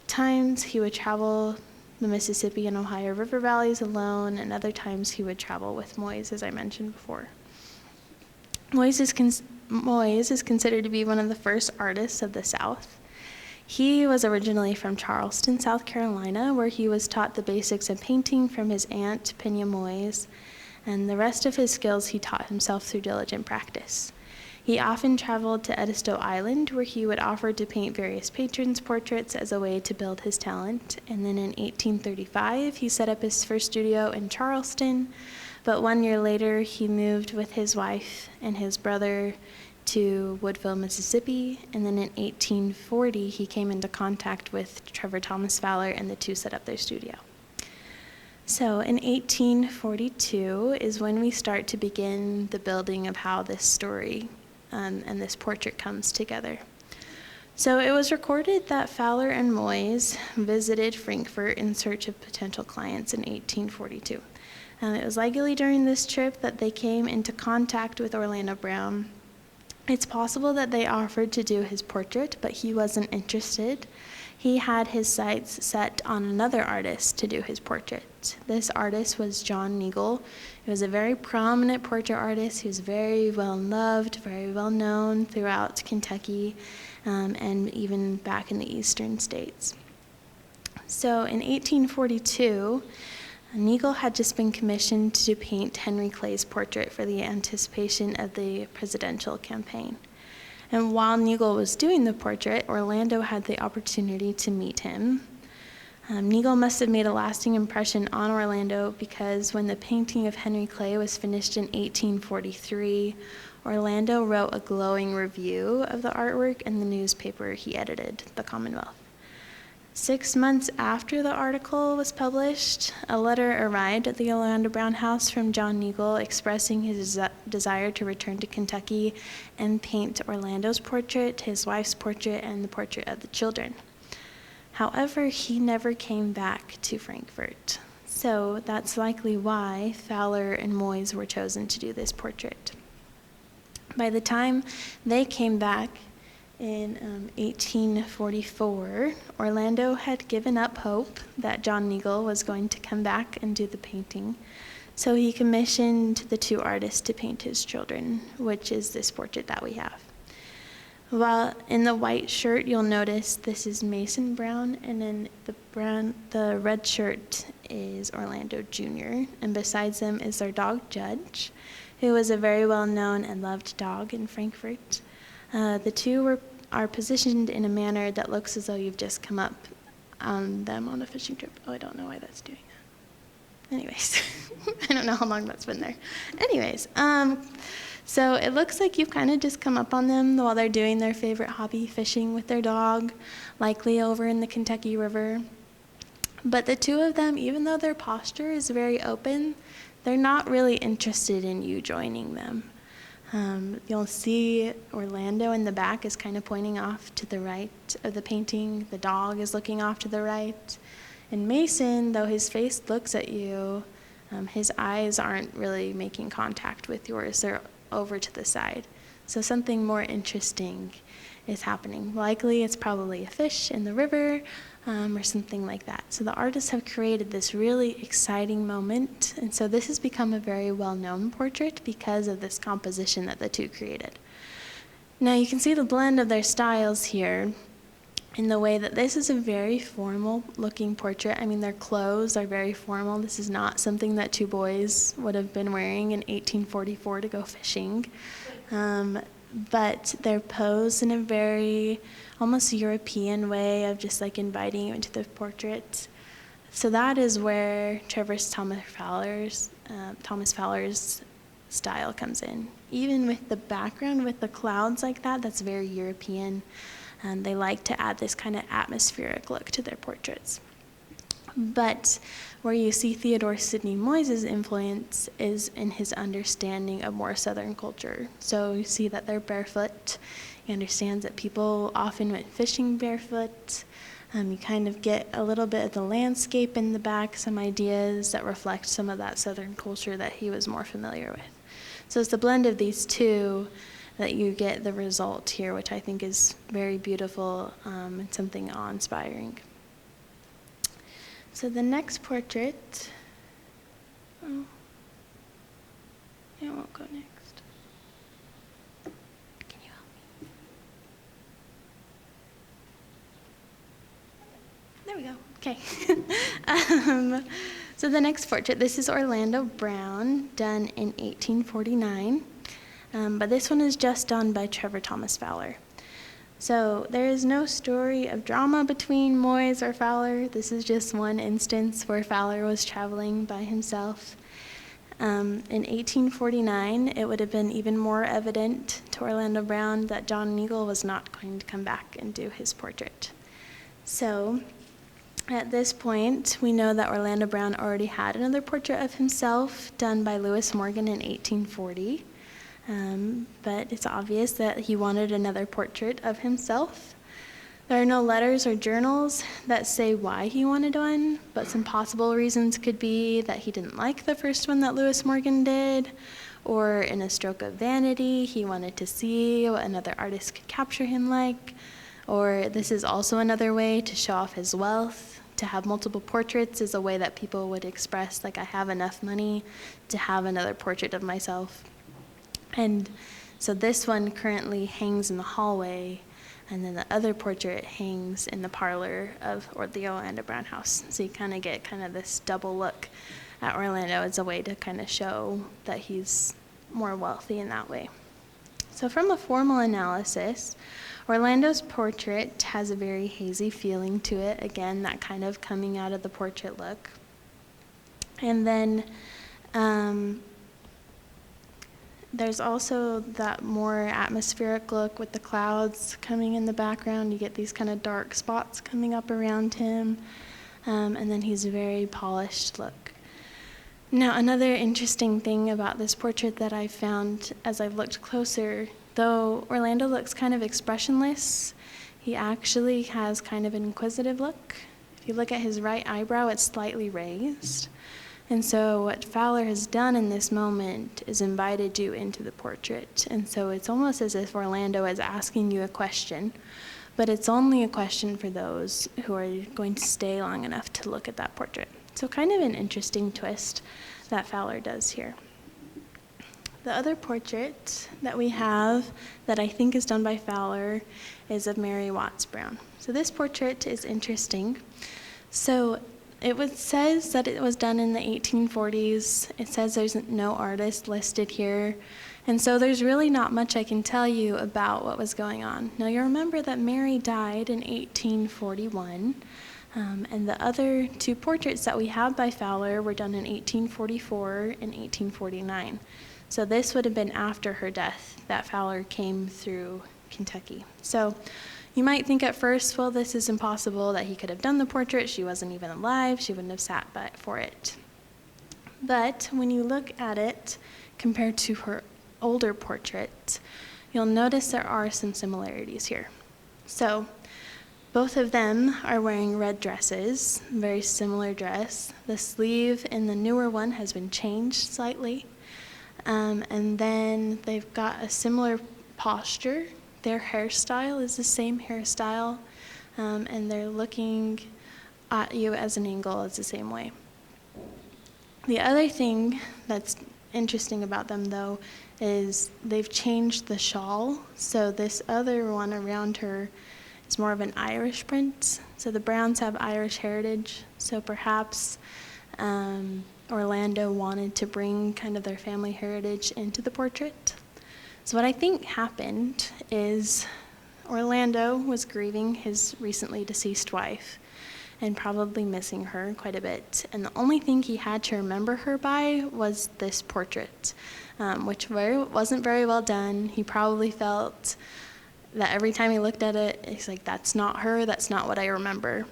times he would travel the Mississippi and Ohio River valleys alone, and other times he would travel with Moyes, as I mentioned before. Moyes is considered to be one of the first artists of the South. He was originally from Charleston, South Carolina, where he was taught the basics of painting from his aunt, Pinya Moyes, and the rest of his skills he taught himself through diligent practice. He often traveled to Edisto Island, where he would offer to paint various patrons' portraits as a way to build his talent. And then in 1835, he set up his first studio in Charleston, but 1 year later, he moved with his wife and his brother to Woodville, Mississippi, and then in 1840 he came into contact with Trevor Thomas Fowler, and the two set up their studio. So in 1842 is when we start to begin the building of how this story and this portrait comes together. So it was recorded that Fowler and Moyes visited Frankfort in search of potential clients in 1842. It was likely during this trip that they came into contact with Orlando Brown. It's possible that they offered to do his portrait, but he wasn't interested. He had his sights set on another artist to do his portrait. This artist was John Neagle. He was a very prominent portrait artist. He was very well loved, very well known throughout Kentucky, and even back in the eastern states. So in 1842, Neagle had just been commissioned to paint Henry Clay's portrait for the anticipation of the presidential campaign. And while Neagle was doing the portrait, Orlando had the opportunity to meet him. Neagle must have made a lasting impression on Orlando because when the painting of Henry Clay was finished in 1843, Orlando wrote a glowing review of the artwork in the newspaper he edited, The Commonwealth. 6 months after the article was published, a letter arrived at the Orlando Brown house from John Neagle expressing his desire to return to Kentucky and paint Orlando's portrait, his wife's portrait, and the portrait of the children. However, he never came back to Frankfort. So that's likely why Fowler and Moyes were chosen to do this portrait. By the time they came back, in 1844, Orlando had given up hope that John Neagle was going to come back and do the painting, so he commissioned the two artists to paint his children, which is this portrait that we have. While in the white shirt, you'll notice this is Mason Brown, and then the red shirt is Orlando Jr., and besides them is their dog Judge, who was a very well-known and loved dog in Frankfort. The two are positioned in a manner that looks as though you've just come up on them on a fishing trip. Oh, I don't know why that's doing that. Anyways, I don't know how long that's been there. Anyways, so it looks like you've kind of just come up on them while they're doing their favorite hobby, fishing with their dog, likely over in the Kentucky River. But the two of them, even though their posture is very open, they're not really interested in you joining them. You'll see Orlando in the back is kind of pointing off to the right of the painting. The dog is looking off to the right. And Mason, though his face looks at you, his eyes aren't really making contact with yours. They're over to the side. So something more interesting is happening. Likely it's probably a fish in the river or something like that. So the artists have created this really exciting moment. And so this has become a very well-known portrait because of this composition that the two created. Now you can see the blend of their styles here in the way that this is a very formal looking portrait. I mean, their clothes are very formal. This is not something that two boys would have been wearing in 1844 to go fishing. But they're posed in a very almost European way of just like inviting you into the portrait. So that is where Thomas Fowler's style comes in. Even with the background, with the clouds like that, that's very European. And they like to add this kind of atmospheric look to their portraits. But where you see Theodore Sidney Moyes' influence is in his understanding of more Southern culture. So you see that they're barefoot. He understands that people often went fishing barefoot. You kind of get a little bit of the landscape in the back, some ideas that reflect some of that Southern culture that he was more familiar with. So it's the blend of these two that you get the result here, which I think is very beautiful and something awe-inspiring. So the next portrait, it won't go next. Can you help me? There we go, okay. So the next portrait, this is Orlando Brown, done in 1849. But this one is just done by Trevor Thomas Fowler. So there is no story of drama between Moyes or Fowler. This is just one instance where Fowler was traveling by himself. In 1849, it would have been even more evident to Orlando Brown that John Neagle was not going to come back and do his portrait. So at this point, we know that Orlando Brown already had another portrait of himself done by Lewis Morgan in 1840. But it's obvious that he wanted another portrait of himself. There are no letters or journals that say why he wanted one, but some possible reasons could be that he didn't like the first one that Lewis Morgan did, or in a stroke of vanity, he wanted to see what another artist could capture him like, or this is also another way to show off his wealth. To have multiple portraits is a way that people would express, like, I have enough money to have another portrait of myself. And so this one currently hangs in the hallway, and then the other portrait hangs in the parlor of the Orlando Brown house. So you kind of get kind of this double look at Orlando as a way to kind of show that he's more wealthy in that way. So from a formal analysis, Orlando's portrait has a very hazy feeling to it. Again, that kind of coming out of the portrait look. And then there's also that more atmospheric look with the clouds coming in the background. You get these kind of dark spots coming up around him. And then he's a very polished look. Now, another interesting thing about this portrait that I found as I looked closer, though Orlando looks kind of expressionless, he actually has kind of an inquisitive look. If you look at his right eyebrow, it's slightly raised. And so what Fowler has done in this moment is invited you into the portrait. And so it's almost as if Orlando is asking you a question, but it's only a question for those who are going to stay long enough to look at that portrait. So kind of an interesting twist that Fowler does here. The other portrait that we have that I think is done by Fowler is of Mary Watts Brown. So this portrait is interesting. So says that it was done in the 1840s. It says there's no artist listed here. And so there's really not much I can tell you about what was going on. Now you remember that Mary died in 1841. And the other two portraits that we have by Fowler were done in 1844 and 1849. So this would have been after her death that Fowler came through Kentucky. So you might think at first, well, this is impossible that he could have done the portrait. She wasn't even alive. She wouldn't have sat by for it. But when you look at it compared to her older portrait, you'll notice there are some similarities here. So both of them are wearing red dresses, very similar dress. The sleeve in the newer one has been changed slightly. And then they've got a similar posture. Their hairstyle is the same hairstyle, and they're looking at you as an angle is the same way. The other thing that's interesting about them, though, is they've changed the shawl. So this other one around her is more of an Irish print. So the Browns have Irish heritage, so perhaps Orlando wanted to bring kind of their family heritage into the portrait. So what I think happened is Orlando was grieving his recently deceased wife and probably missing her quite a bit. And the only thing he had to remember her by was this portrait, which wasn't very well done. He probably felt that every time he looked at it, he's like, that's not her, that's not what I remember.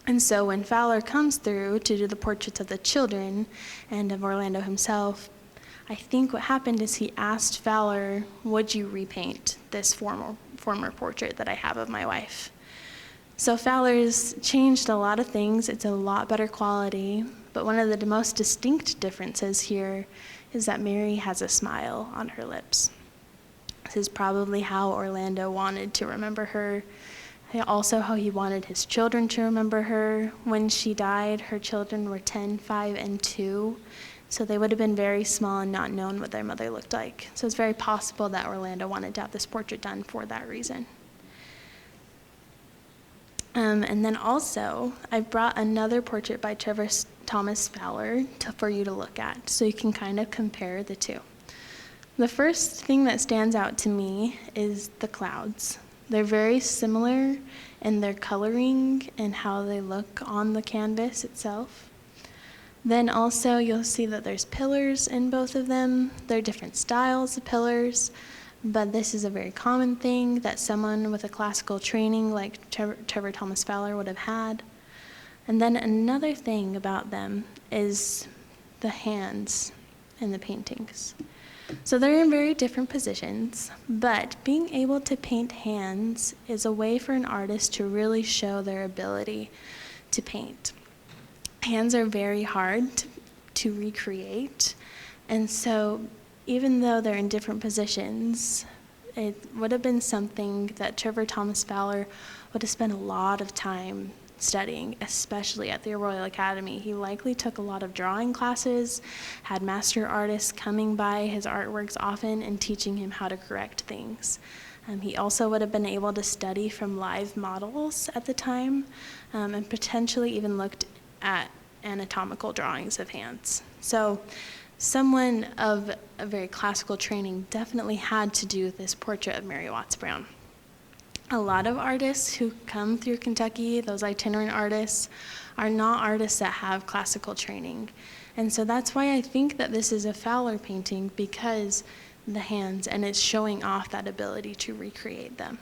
And so when Fowler comes through to do the portraits of the children and of Orlando himself, I think what happened is he asked Fowler, would you repaint this former portrait that I have of my wife? So Fowler's changed a lot of things. It's a lot better quality, but one of the most distinct differences here is that Mary has a smile on her lips. This is probably how Orlando wanted to remember her. Also how he wanted his children to remember her. When she died, her children were 10, 5, and 2. So they would have been very small and not known what their mother looked like. So it's very possible that Orlando wanted to have this portrait done for that reason. And then also, I brought another portrait by Trevor Thomas Fowler for you to look at, so you can kind of compare the two. The first thing that stands out to me is the clouds. They're very similar in their coloring and how they look on the canvas itself. Then also you'll see that there's pillars in both of them. They're different styles of pillars, but this is a very common thing that someone with a classical training like Trevor Thomas Fowler would have had. And then another thing about them is the hands in the paintings. So they're in very different positions, but being able to paint hands is a way for an artist to really show their ability to paint. Hands are very hard to recreate, and so even though they're in different positions, it would have been something that Trevor Thomas Fowler would have spent a lot of time studying, especially at the Royal Academy. He likely took a lot of drawing classes, had master artists coming by his artworks often and teaching him how to correct things. He also would have been able to study from live models at the time, and potentially even looked at anatomical drawings of hands. So someone of a very classical training definitely had to do this portrait of Mary Watts Brown. A lot of artists who come through Kentucky, those itinerant artists, are not artists that have classical training. And so that's why I think that this is a Fowler painting, because the hands, and it's showing off that ability to recreate them.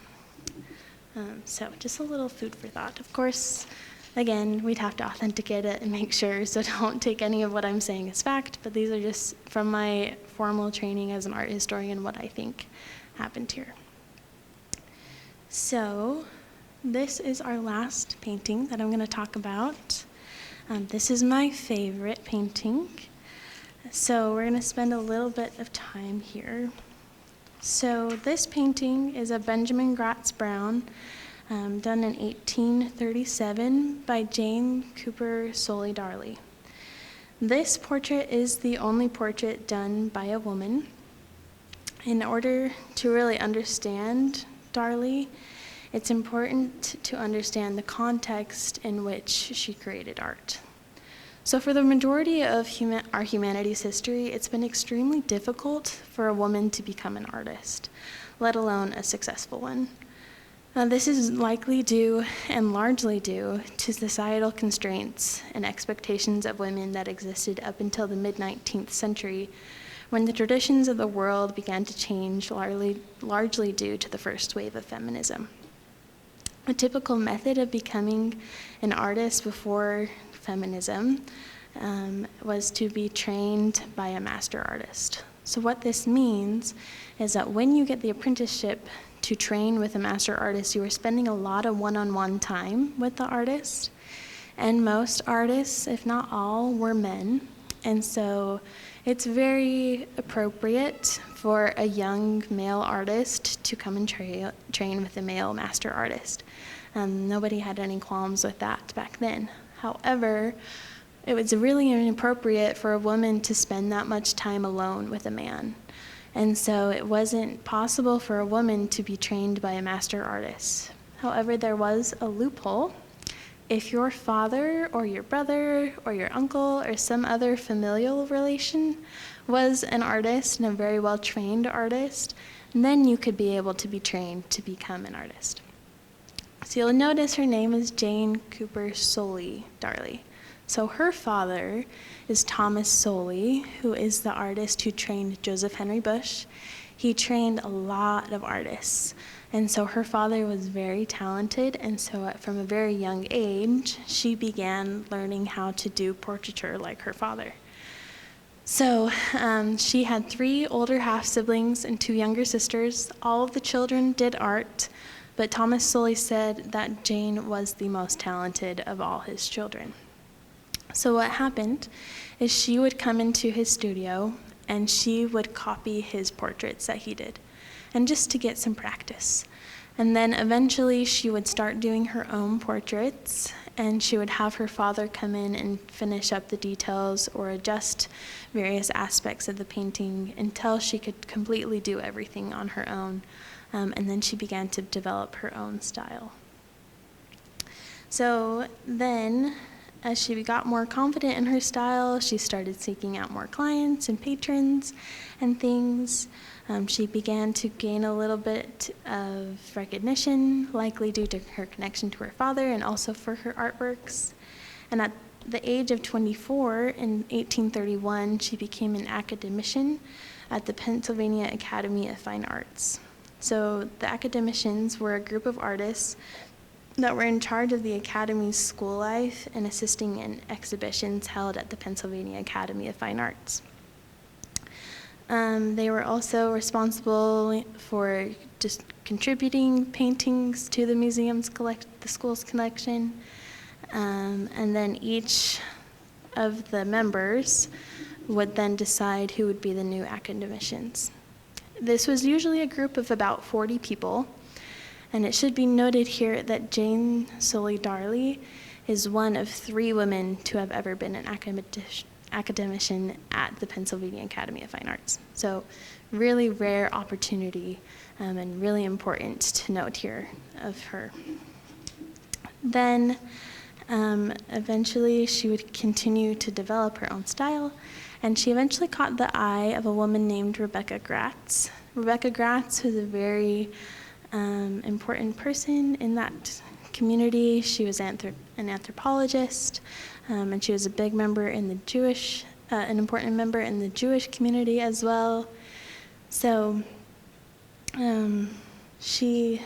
So just a little food for thought. Of course, again, we'd have to authenticate it and make sure, so don't take any of what I'm saying as fact, but these are just from my formal training as an art historian, what I think happened here. So this is our last painting that I'm going to talk about. This is my favorite painting. So we're going to spend a little bit of time here. So this painting is a Benjamin Gratz Brown, done in 1837 by Jane Cooper Soley Darley. This portrait is the only portrait done by a woman. In order to really understand Darley, it's important to understand the context in which she created art. So for the majority of our humanities history, it's been extremely difficult for a woman to become an artist, let alone a successful one. This is likely due, and largely due, to societal constraints and expectations of women that existed up until the mid-19th century, when the traditions of the world began to change, largely due to the first wave of feminism. A typical method of becoming an artist before feminism was to be trained by a master artist. So what this means is that when you get the apprenticeship to train with a master artist, you are spending a lot of one-on-one time with the artist. And most artists, if not all, were men. And so it's very appropriate for a young male artist to come and train with a male master artist. Nobody had any qualms with that back then. However, it was really inappropriate for a woman to spend that much time alone with a man. And so it wasn't possible for a woman to be trained by a master artist. However, there was a loophole. If your father or your brother or your uncle or some other familial relation was an artist and a very well-trained artist, then you could be able to be trained to become an artist. So you'll notice her name is Jane Cooper Soley Darley. So her father is Thomas Soley, who is the artist who trained Joseph Henry Bush. He trained a lot of artists. And so her father was very talented, and so from a very young age, she began learning how to do portraiture like her father. So she had 3 older half-siblings and 2 younger sisters. All of the children did art, but Thomas Soley said that Jane was the most talented of all his children. So what happened is she would come into his studio, and she would copy his portraits that he did, and just to get some practice. And then eventually she would start doing her own portraits, and she would have her father come in and finish up the details or adjust various aspects of the painting until she could completely do everything on her own. And then she began to develop her own style. So then, as she got more confident in her style, she started seeking out more clients and patrons and things. She began to gain a little bit of recognition, likely due to her connection to her father and also for her artworks. And at the age of 24, in 1831, she became an academician at the Pennsylvania Academy of Fine Arts. So the academicians were a group of artists that were in charge of the Academy's school life and assisting in exhibitions held at the Pennsylvania Academy of Fine Arts. They were also responsible for just contributing paintings to the museum's the school's collection, and then each of the members would then decide who would be the new academicians. This was usually a group of about 40 people, and it should be noted here that Jane Soley Darley is one of 3 women to have ever been an academician at the Pennsylvania Academy of Fine Arts. So really rare opportunity and really important to note here of her. Then eventually she would continue to develop her own style, and she eventually caught the eye of a woman named Rebecca Gratz. Rebecca Gratz was a very important person in that community. She was an anthropologist, and she was a big member in the an important member in the Jewish community as well. So sorry,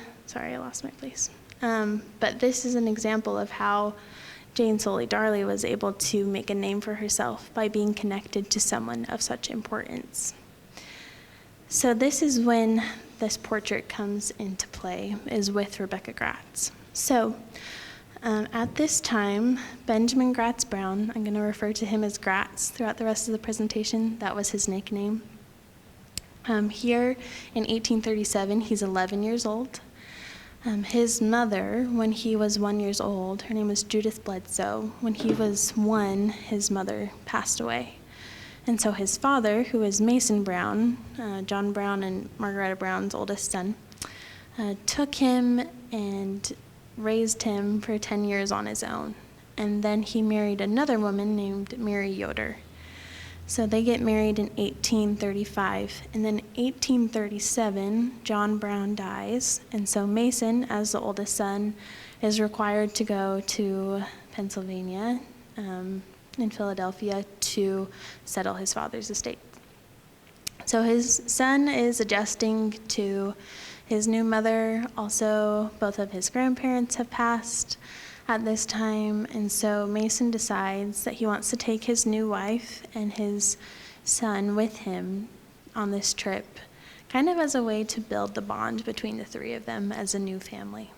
I lost my place. But this is an example of how Jane Soley Darley was able to make a name for herself by being connected to someone of such importance. So this is when this portrait comes into play, is with Rebecca Gratz. So at this time, Benjamin Gratz Brown, I'm going to refer to him as Gratz throughout the rest of the presentation, that was his nickname. Here in 1837, he's 11 years old. His mother, when he was 1 year old, her name was Judith Bledsoe. When he was 1, his mother passed away. And so his father, who was Mason Brown, John Brown and Margaretta Brown's oldest son, took him and raised him for 10 years on his own. And then he married another woman named Mary Yoder. So they get married in 1835. And then 1837, John Brown dies. And so Mason, as the oldest son, is required to go to Pennsylvania, in Philadelphia, to settle his father's estate. So his son is adjusting to his new mother. Also, both of his grandparents have passed at this time, and so Mason decides that he wants to take his new wife and his son with him on this trip, kind of as a way to build the bond between the three of them as a new family.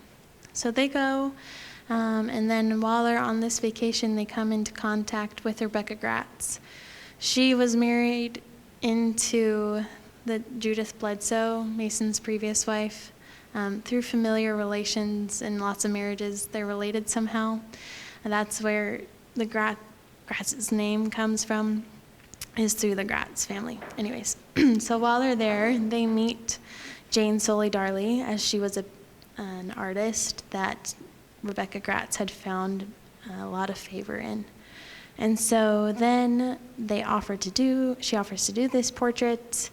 So they go, and then while they're on this vacation, they come into contact with Rebecca Gratz. She was married into the Judith Bledsoe, Mason's previous wife. Through familiar relations and lots of marriages, they're related somehow. And that's where the Gratz's name comes from, is through the Gratz family. Anyways, so while they're there, they meet Jane Soley Darley, as she was an artist that Rebecca Gratz had found a lot of favor in. And so then she offers to do this portrait,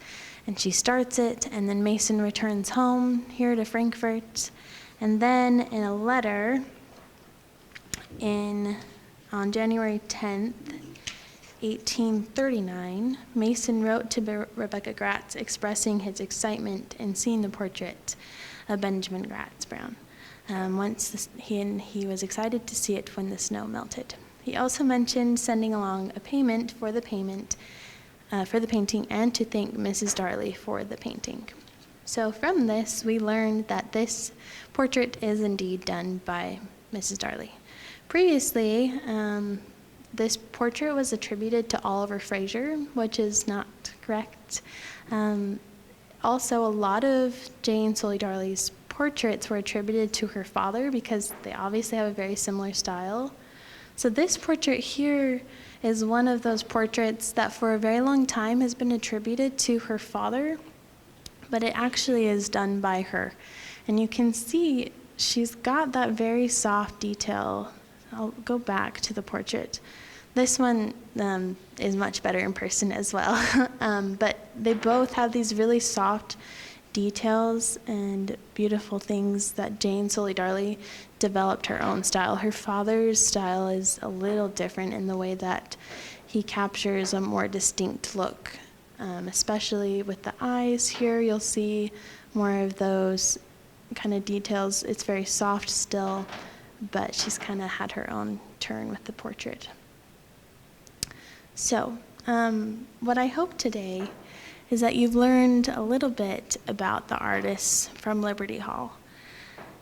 and she starts it, and then Mason returns home here to Frankfort. And then in a letter on January 10th, 1839, Mason wrote to Rebecca Gratz expressing his excitement in seeing the portrait of Benjamin Gratz Brown. He was excited to see it when the snow melted. He also mentioned sending along a payment for the painting and to thank Mrs. Darley for the painting. So from this, we learned that this portrait is indeed done by Mrs. Darley. Previously, this portrait was attributed to Oliver Fraser, which is not correct. Also, a lot of Jane Soley Darley's portraits were attributed to her father because they obviously have a very similar style. So this portrait here is one of those portraits that for a very long time has been attributed to her father, but it actually is done by her. And you can see she's got that very soft detail. I'll go back to the portrait. This one is much better in person as well. But they both have these really soft details and beautiful things that Jane Soley Darley developed her own style. Her father's style is a little different in the way that he captures a more distinct look, especially with the eyes here. You'll see more of those kind of details. It's very soft still, but she's kind of had her own turn with the portrait. So what I hope today is that you've learned a little bit about the artists from Liberty Hall.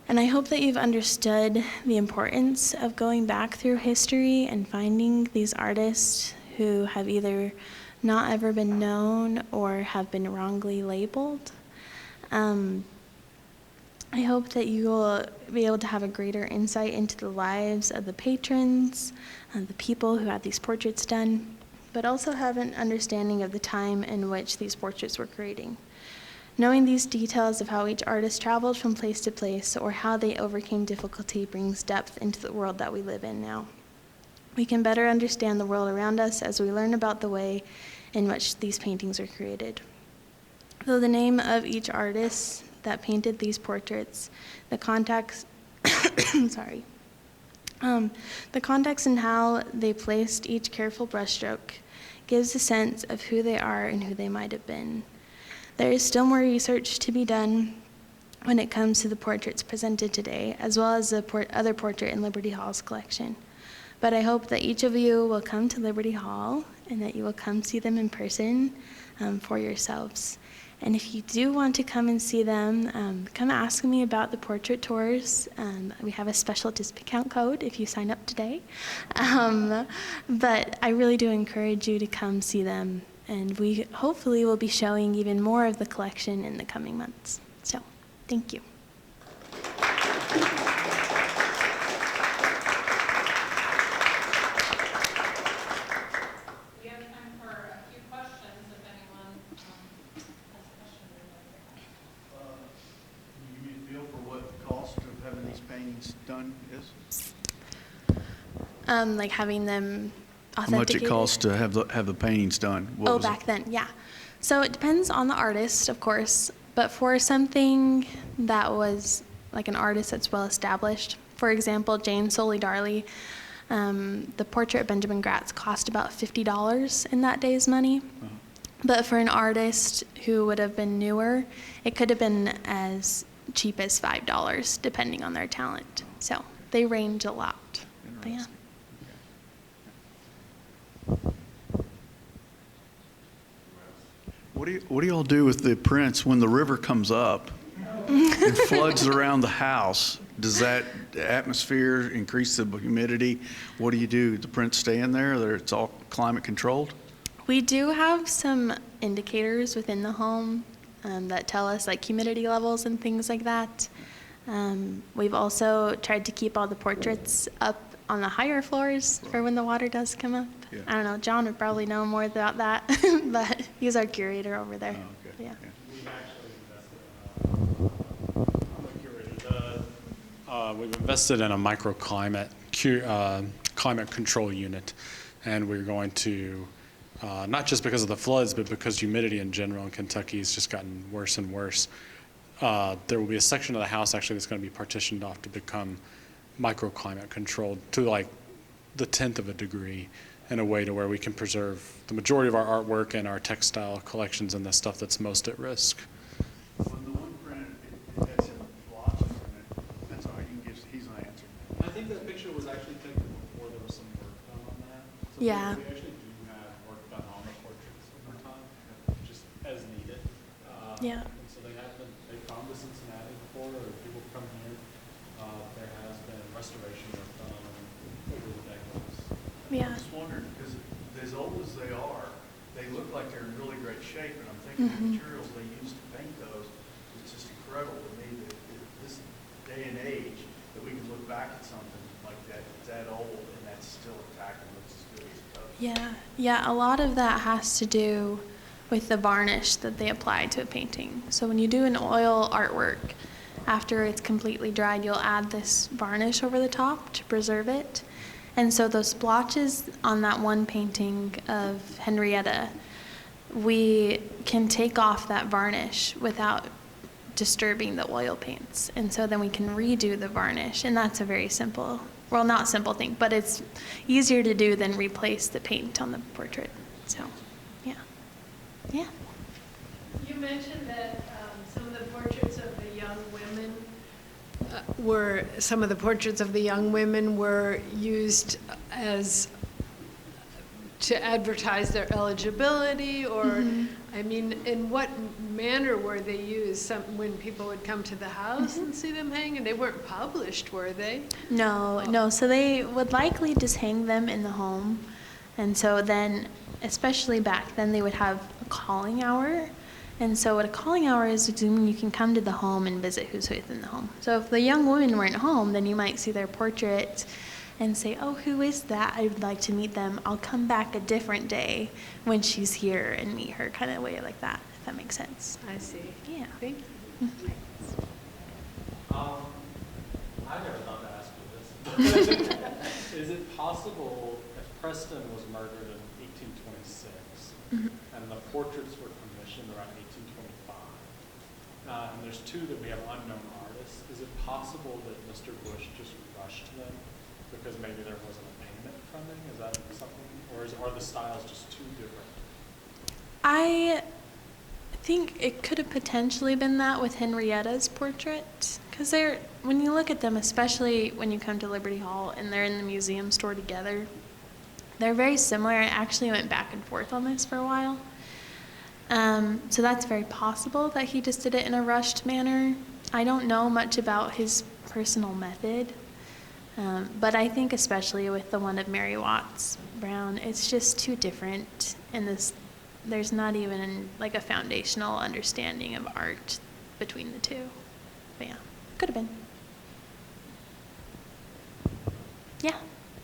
And I hope that you've understood the importance of going back through history and finding these artists who have either not ever been known or have been wrongly labeled. I hope that you will be able to have a greater insight into the lives of the patrons, the people who had these portraits done, but also have an understanding of the time in which these portraits were creating. Knowing these details of how each artist traveled from place to place or how they overcame difficulty brings depth into the world that we live in now. We can better understand the world around us as we learn about the way in which these paintings are created. Though the name of each artist that painted these portraits, the context and how they placed each careful brushstroke gives a sense of who they are and who they might have been. There is still more research to be done when it comes to the portraits presented today, as well as the other portrait in Liberty Hall's collection. But I hope that each of you will come to Liberty Hall and that you will come see them in person for yourselves. And if you do want to come and see them, come ask me about the portrait tours. We have a special discount code if you sign up today. But I really do encourage you to come see them. And we hopefully will be showing even more of the collection in the coming months. So, thank you. We have time for a few questions if anyone has a question. Can you give me a feel for what the cost of having these paintings done is? Like having them How much it authenticated. costs to have the paintings done? What was it? Back then, yeah. So it depends on the artist, of course, but for something that was like an artist that's well established, for example, Jane Soley Darley, the portrait of Benjamin Gratz cost about $50 in that day's money. Uh-huh. But for an artist who would have been newer, it could have been as cheap as $5, depending on their talent. So they range a lot. But yeah. Interesting. What do y'all do with the prints when the river comes up and floods around the house? Does that atmosphere increase the humidity? What do? The prints stay in there, or it's all climate controlled? We do have some indicators within the home that tell us like humidity levels and things like that. We've also tried to keep all the portraits up on the higher floors for when the water does come up. Yeah. I don't know, John would probably know more about that, but he's our curator over there. Oh, okay. Yeah. We've actually we've invested in a microclimate climate control unit, and we're going to, not just because of the floods, but because humidity in general in Kentucky has just gotten worse and worse. There will be a section of the house actually that's going to be partitioned off to become microclimate controlled to like the 10th of a degree, in a way to where we can preserve the majority of our artwork and our textile collections and the stuff that's most at risk. When the one print, it has some blotches in it. That's all you can give, he's not answering. I think that picture was actually taken before there was some work done on that. So Yeah. we actually do have work done on the portraits over time, just as needed. Yeah. And so they've gone to Cincinnati before, or people come here. There has been restoration work done on them over the decades. Yeah. I'm just wondering, because as old as they are, they look like they're in really great shape, and I'm thinking the materials they used to paint those, it's just incredible to me that this day and age, that we can look back at something like that old, and that's still intact and looks as good as it does. Yeah, a lot of that has to do with the varnish that they apply to a painting. So when you do an oil artwork, after it's completely dried, you'll add this varnish over the top to preserve it. And so those splotches on that one painting of Henrietta, we can take off that varnish without disturbing the oil paints. And so then we can redo the varnish, and that's a very simple, well, not simple thing, but it's easier to do than replace the paint on the portrait. So, yeah. Yeah. You mentioned that some of the portraits of the young women were used as to advertise their eligibility, or I mean, in what manner were they used? When people would come to the house and see them hang, and they weren't published, were they? No. So they would likely just hang them in the home. And so then, especially back then, they would have a calling hour. And so what a calling hour is when you can come to the home and visit who's within the home. So if the young women weren't home, then you might see their portrait and say, oh, who is that? I would like to meet them. I'll come back a different day when she's here and meet her, kind of way like that, if that makes sense. I see. Yeah. Thank you. I never thought to ask you this. Is it possible if Preston was murdered in 1826 and the portraits were commissioned around 1825, and there's two that we have unknown artists, is it possible that Mr. Bush just rushed them because maybe there wasn't a payment from him? Is that something, or are the styles just too different? I think it could have potentially been that with Henrietta's portrait, because when you look at them, especially when you come to Liberty Hall and they're in the museum store together, they're very similar. I actually went back and forth on this for a while. So that's very possible that he just did it in a rushed manner. I don't know much about his personal method, but I think especially with the one of Mary Watts Brown, it's just too different, and there's not even like a foundational understanding of art between the two. But yeah, could have been. Yeah.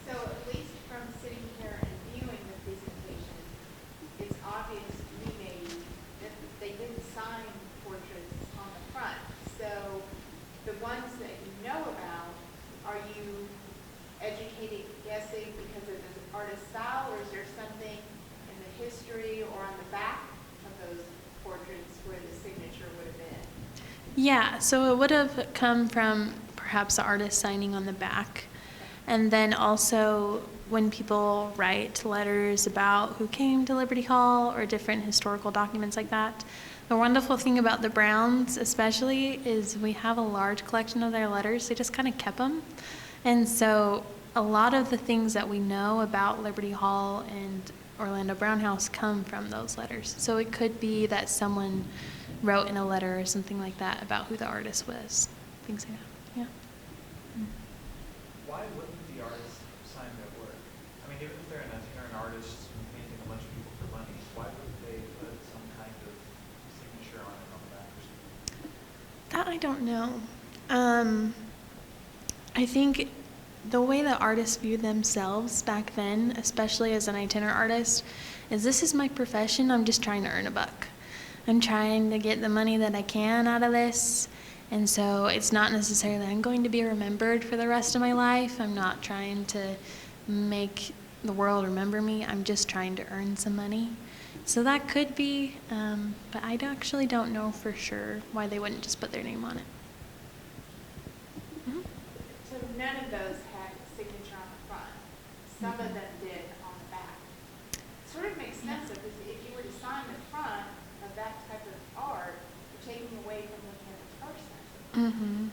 So at least from sitting here and viewing the presentation, it's obvious to me maybe that they didn't sign portraits on the front. So the ones that you know about, are you educated guessing because of the artist style, or is there something in the history or on the back of those portraits where the signature would have been? Yeah, so it would have come from perhaps the artist signing on the back. And then also when people write letters about who came to Liberty Hall or different historical documents like that, the wonderful thing about the Browns especially is we have a large collection of their letters. They just kind of kept them. And so a lot of the things that we know about Liberty Hall and Orlando Brown House come from those letters. So it could be that someone wrote in a letter or something like that about who the artist was, things like that. Yeah. Why wouldn't the artist sign their work? I mean, even if they're an itinerant artist painting a bunch of people for money, why wouldn't they put some kind of signature on it on the back or something? That I don't know. I think the way that artists viewed themselves back then, especially as an itinerant artist, is this is my profession, I'm just trying to earn a buck. I'm trying to get the money that I can out of this. And so it's not necessarily I'm going to be remembered for the rest of my life. I'm not trying to make the world remember me. I'm just trying to earn some money. So that could be, but I actually don't know for sure why they wouldn't just put their name on it. Mhm. So none of those had a signature on the front. Some of them did on the back. Sort of makes sense though, because if you were to sign the front of that type of art, you're taking away from looking at the person. Mm-hmm.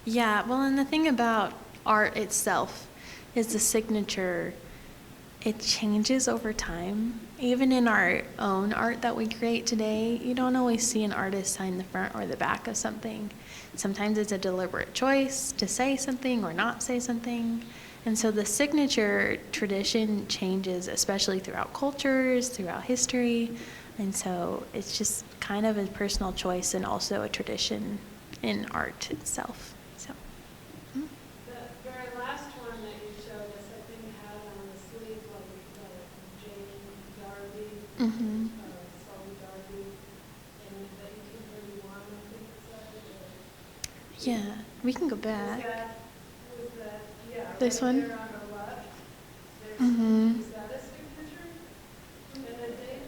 Yeah, well, and the thing about art itself is the signature, it changes over time. Even in our own art that we create today, you don't always see an artist sign the front or the back of something. Sometimes it's a deliberate choice to say something or not say something. And so the signature tradition changes, especially throughout cultures, throughout history. And so it's just kind of a personal choice and also a tradition in art itself. So. The very last one that you showed us, I think had on the sleeve like Jane Darby, Mm-hmm. Sully Darby, in 1831, I think it said. Yeah, we can go back. Was that, yeah. This right one? there on the left. Mm-hmm. Is that a signature? And a date,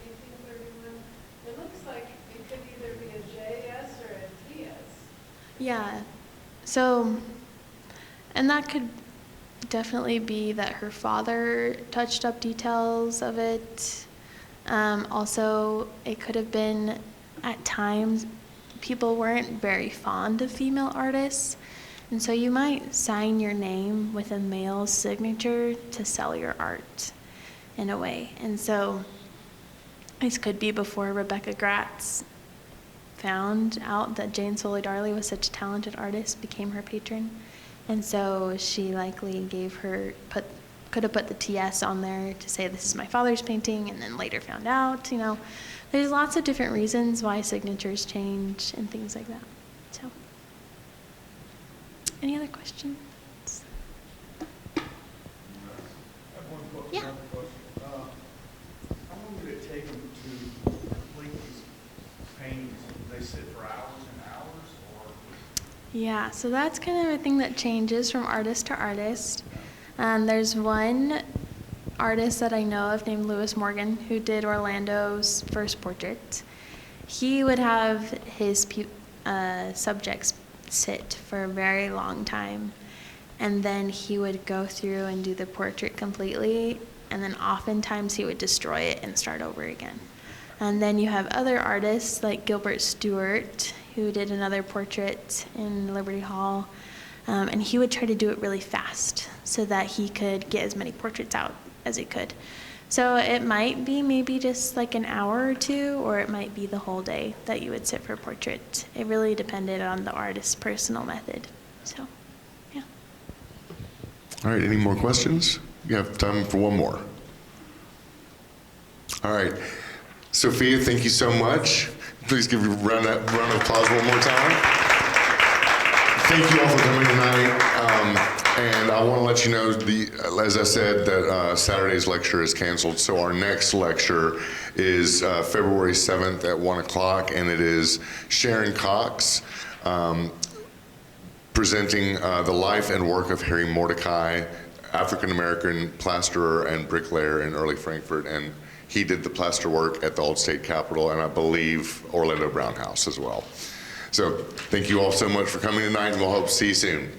1831. It looks like it could either be a JS or a TS. Yeah. So, and that could definitely be that her father touched up details of it. Also, it could have been at times people weren't very fond of female artists. And so you might sign your name with a male signature to sell your art in a way. And so this could be before Rebecca Gratz found out that Jane Sully Darley was such a talented artist, became her patron. And so she likely could have put the TS on there to say this is my father's painting, and then later found out, There's lots of different reasons why signatures change and things like that. So, any other questions? I have one Yeah. question. How long did it take them to complete these paintings? Did they sit for hours and hours, or? Yeah, so that's kind of a thing that changes from artist to artist. There's one artist that I know of named Lewis Morgan who did Orlando's first portrait. He would have his subjects sit for a very long time, and then he would go through and do the portrait completely, and then oftentimes he would destroy it and start over again. And then you have other artists like Gilbert Stuart, who did another portrait in Liberty Hall, and he would try to do it really fast so that he could get as many portraits out as he could. So it might be maybe just like an hour or two, or it might be the whole day that you would sit for a portrait. It really depended on the artist's personal method. So, yeah. All right, any more questions? You have time for one more. All right. Sophia, thank you so much. Please give you a round of applause one more time. Thank you all for coming tonight. And I want to let you know, as I said, that Saturday's lecture is canceled. So our next lecture is February 7th at 1 o'clock, and it is Sharon Cox presenting the life and work of Harry Mordecai, African-American plasterer and bricklayer in early Frankfort. And he did the plaster work at the old state capitol, and I believe Orlando Brown House as well. So thank you all so much for coming tonight, and we'll hope to see you soon.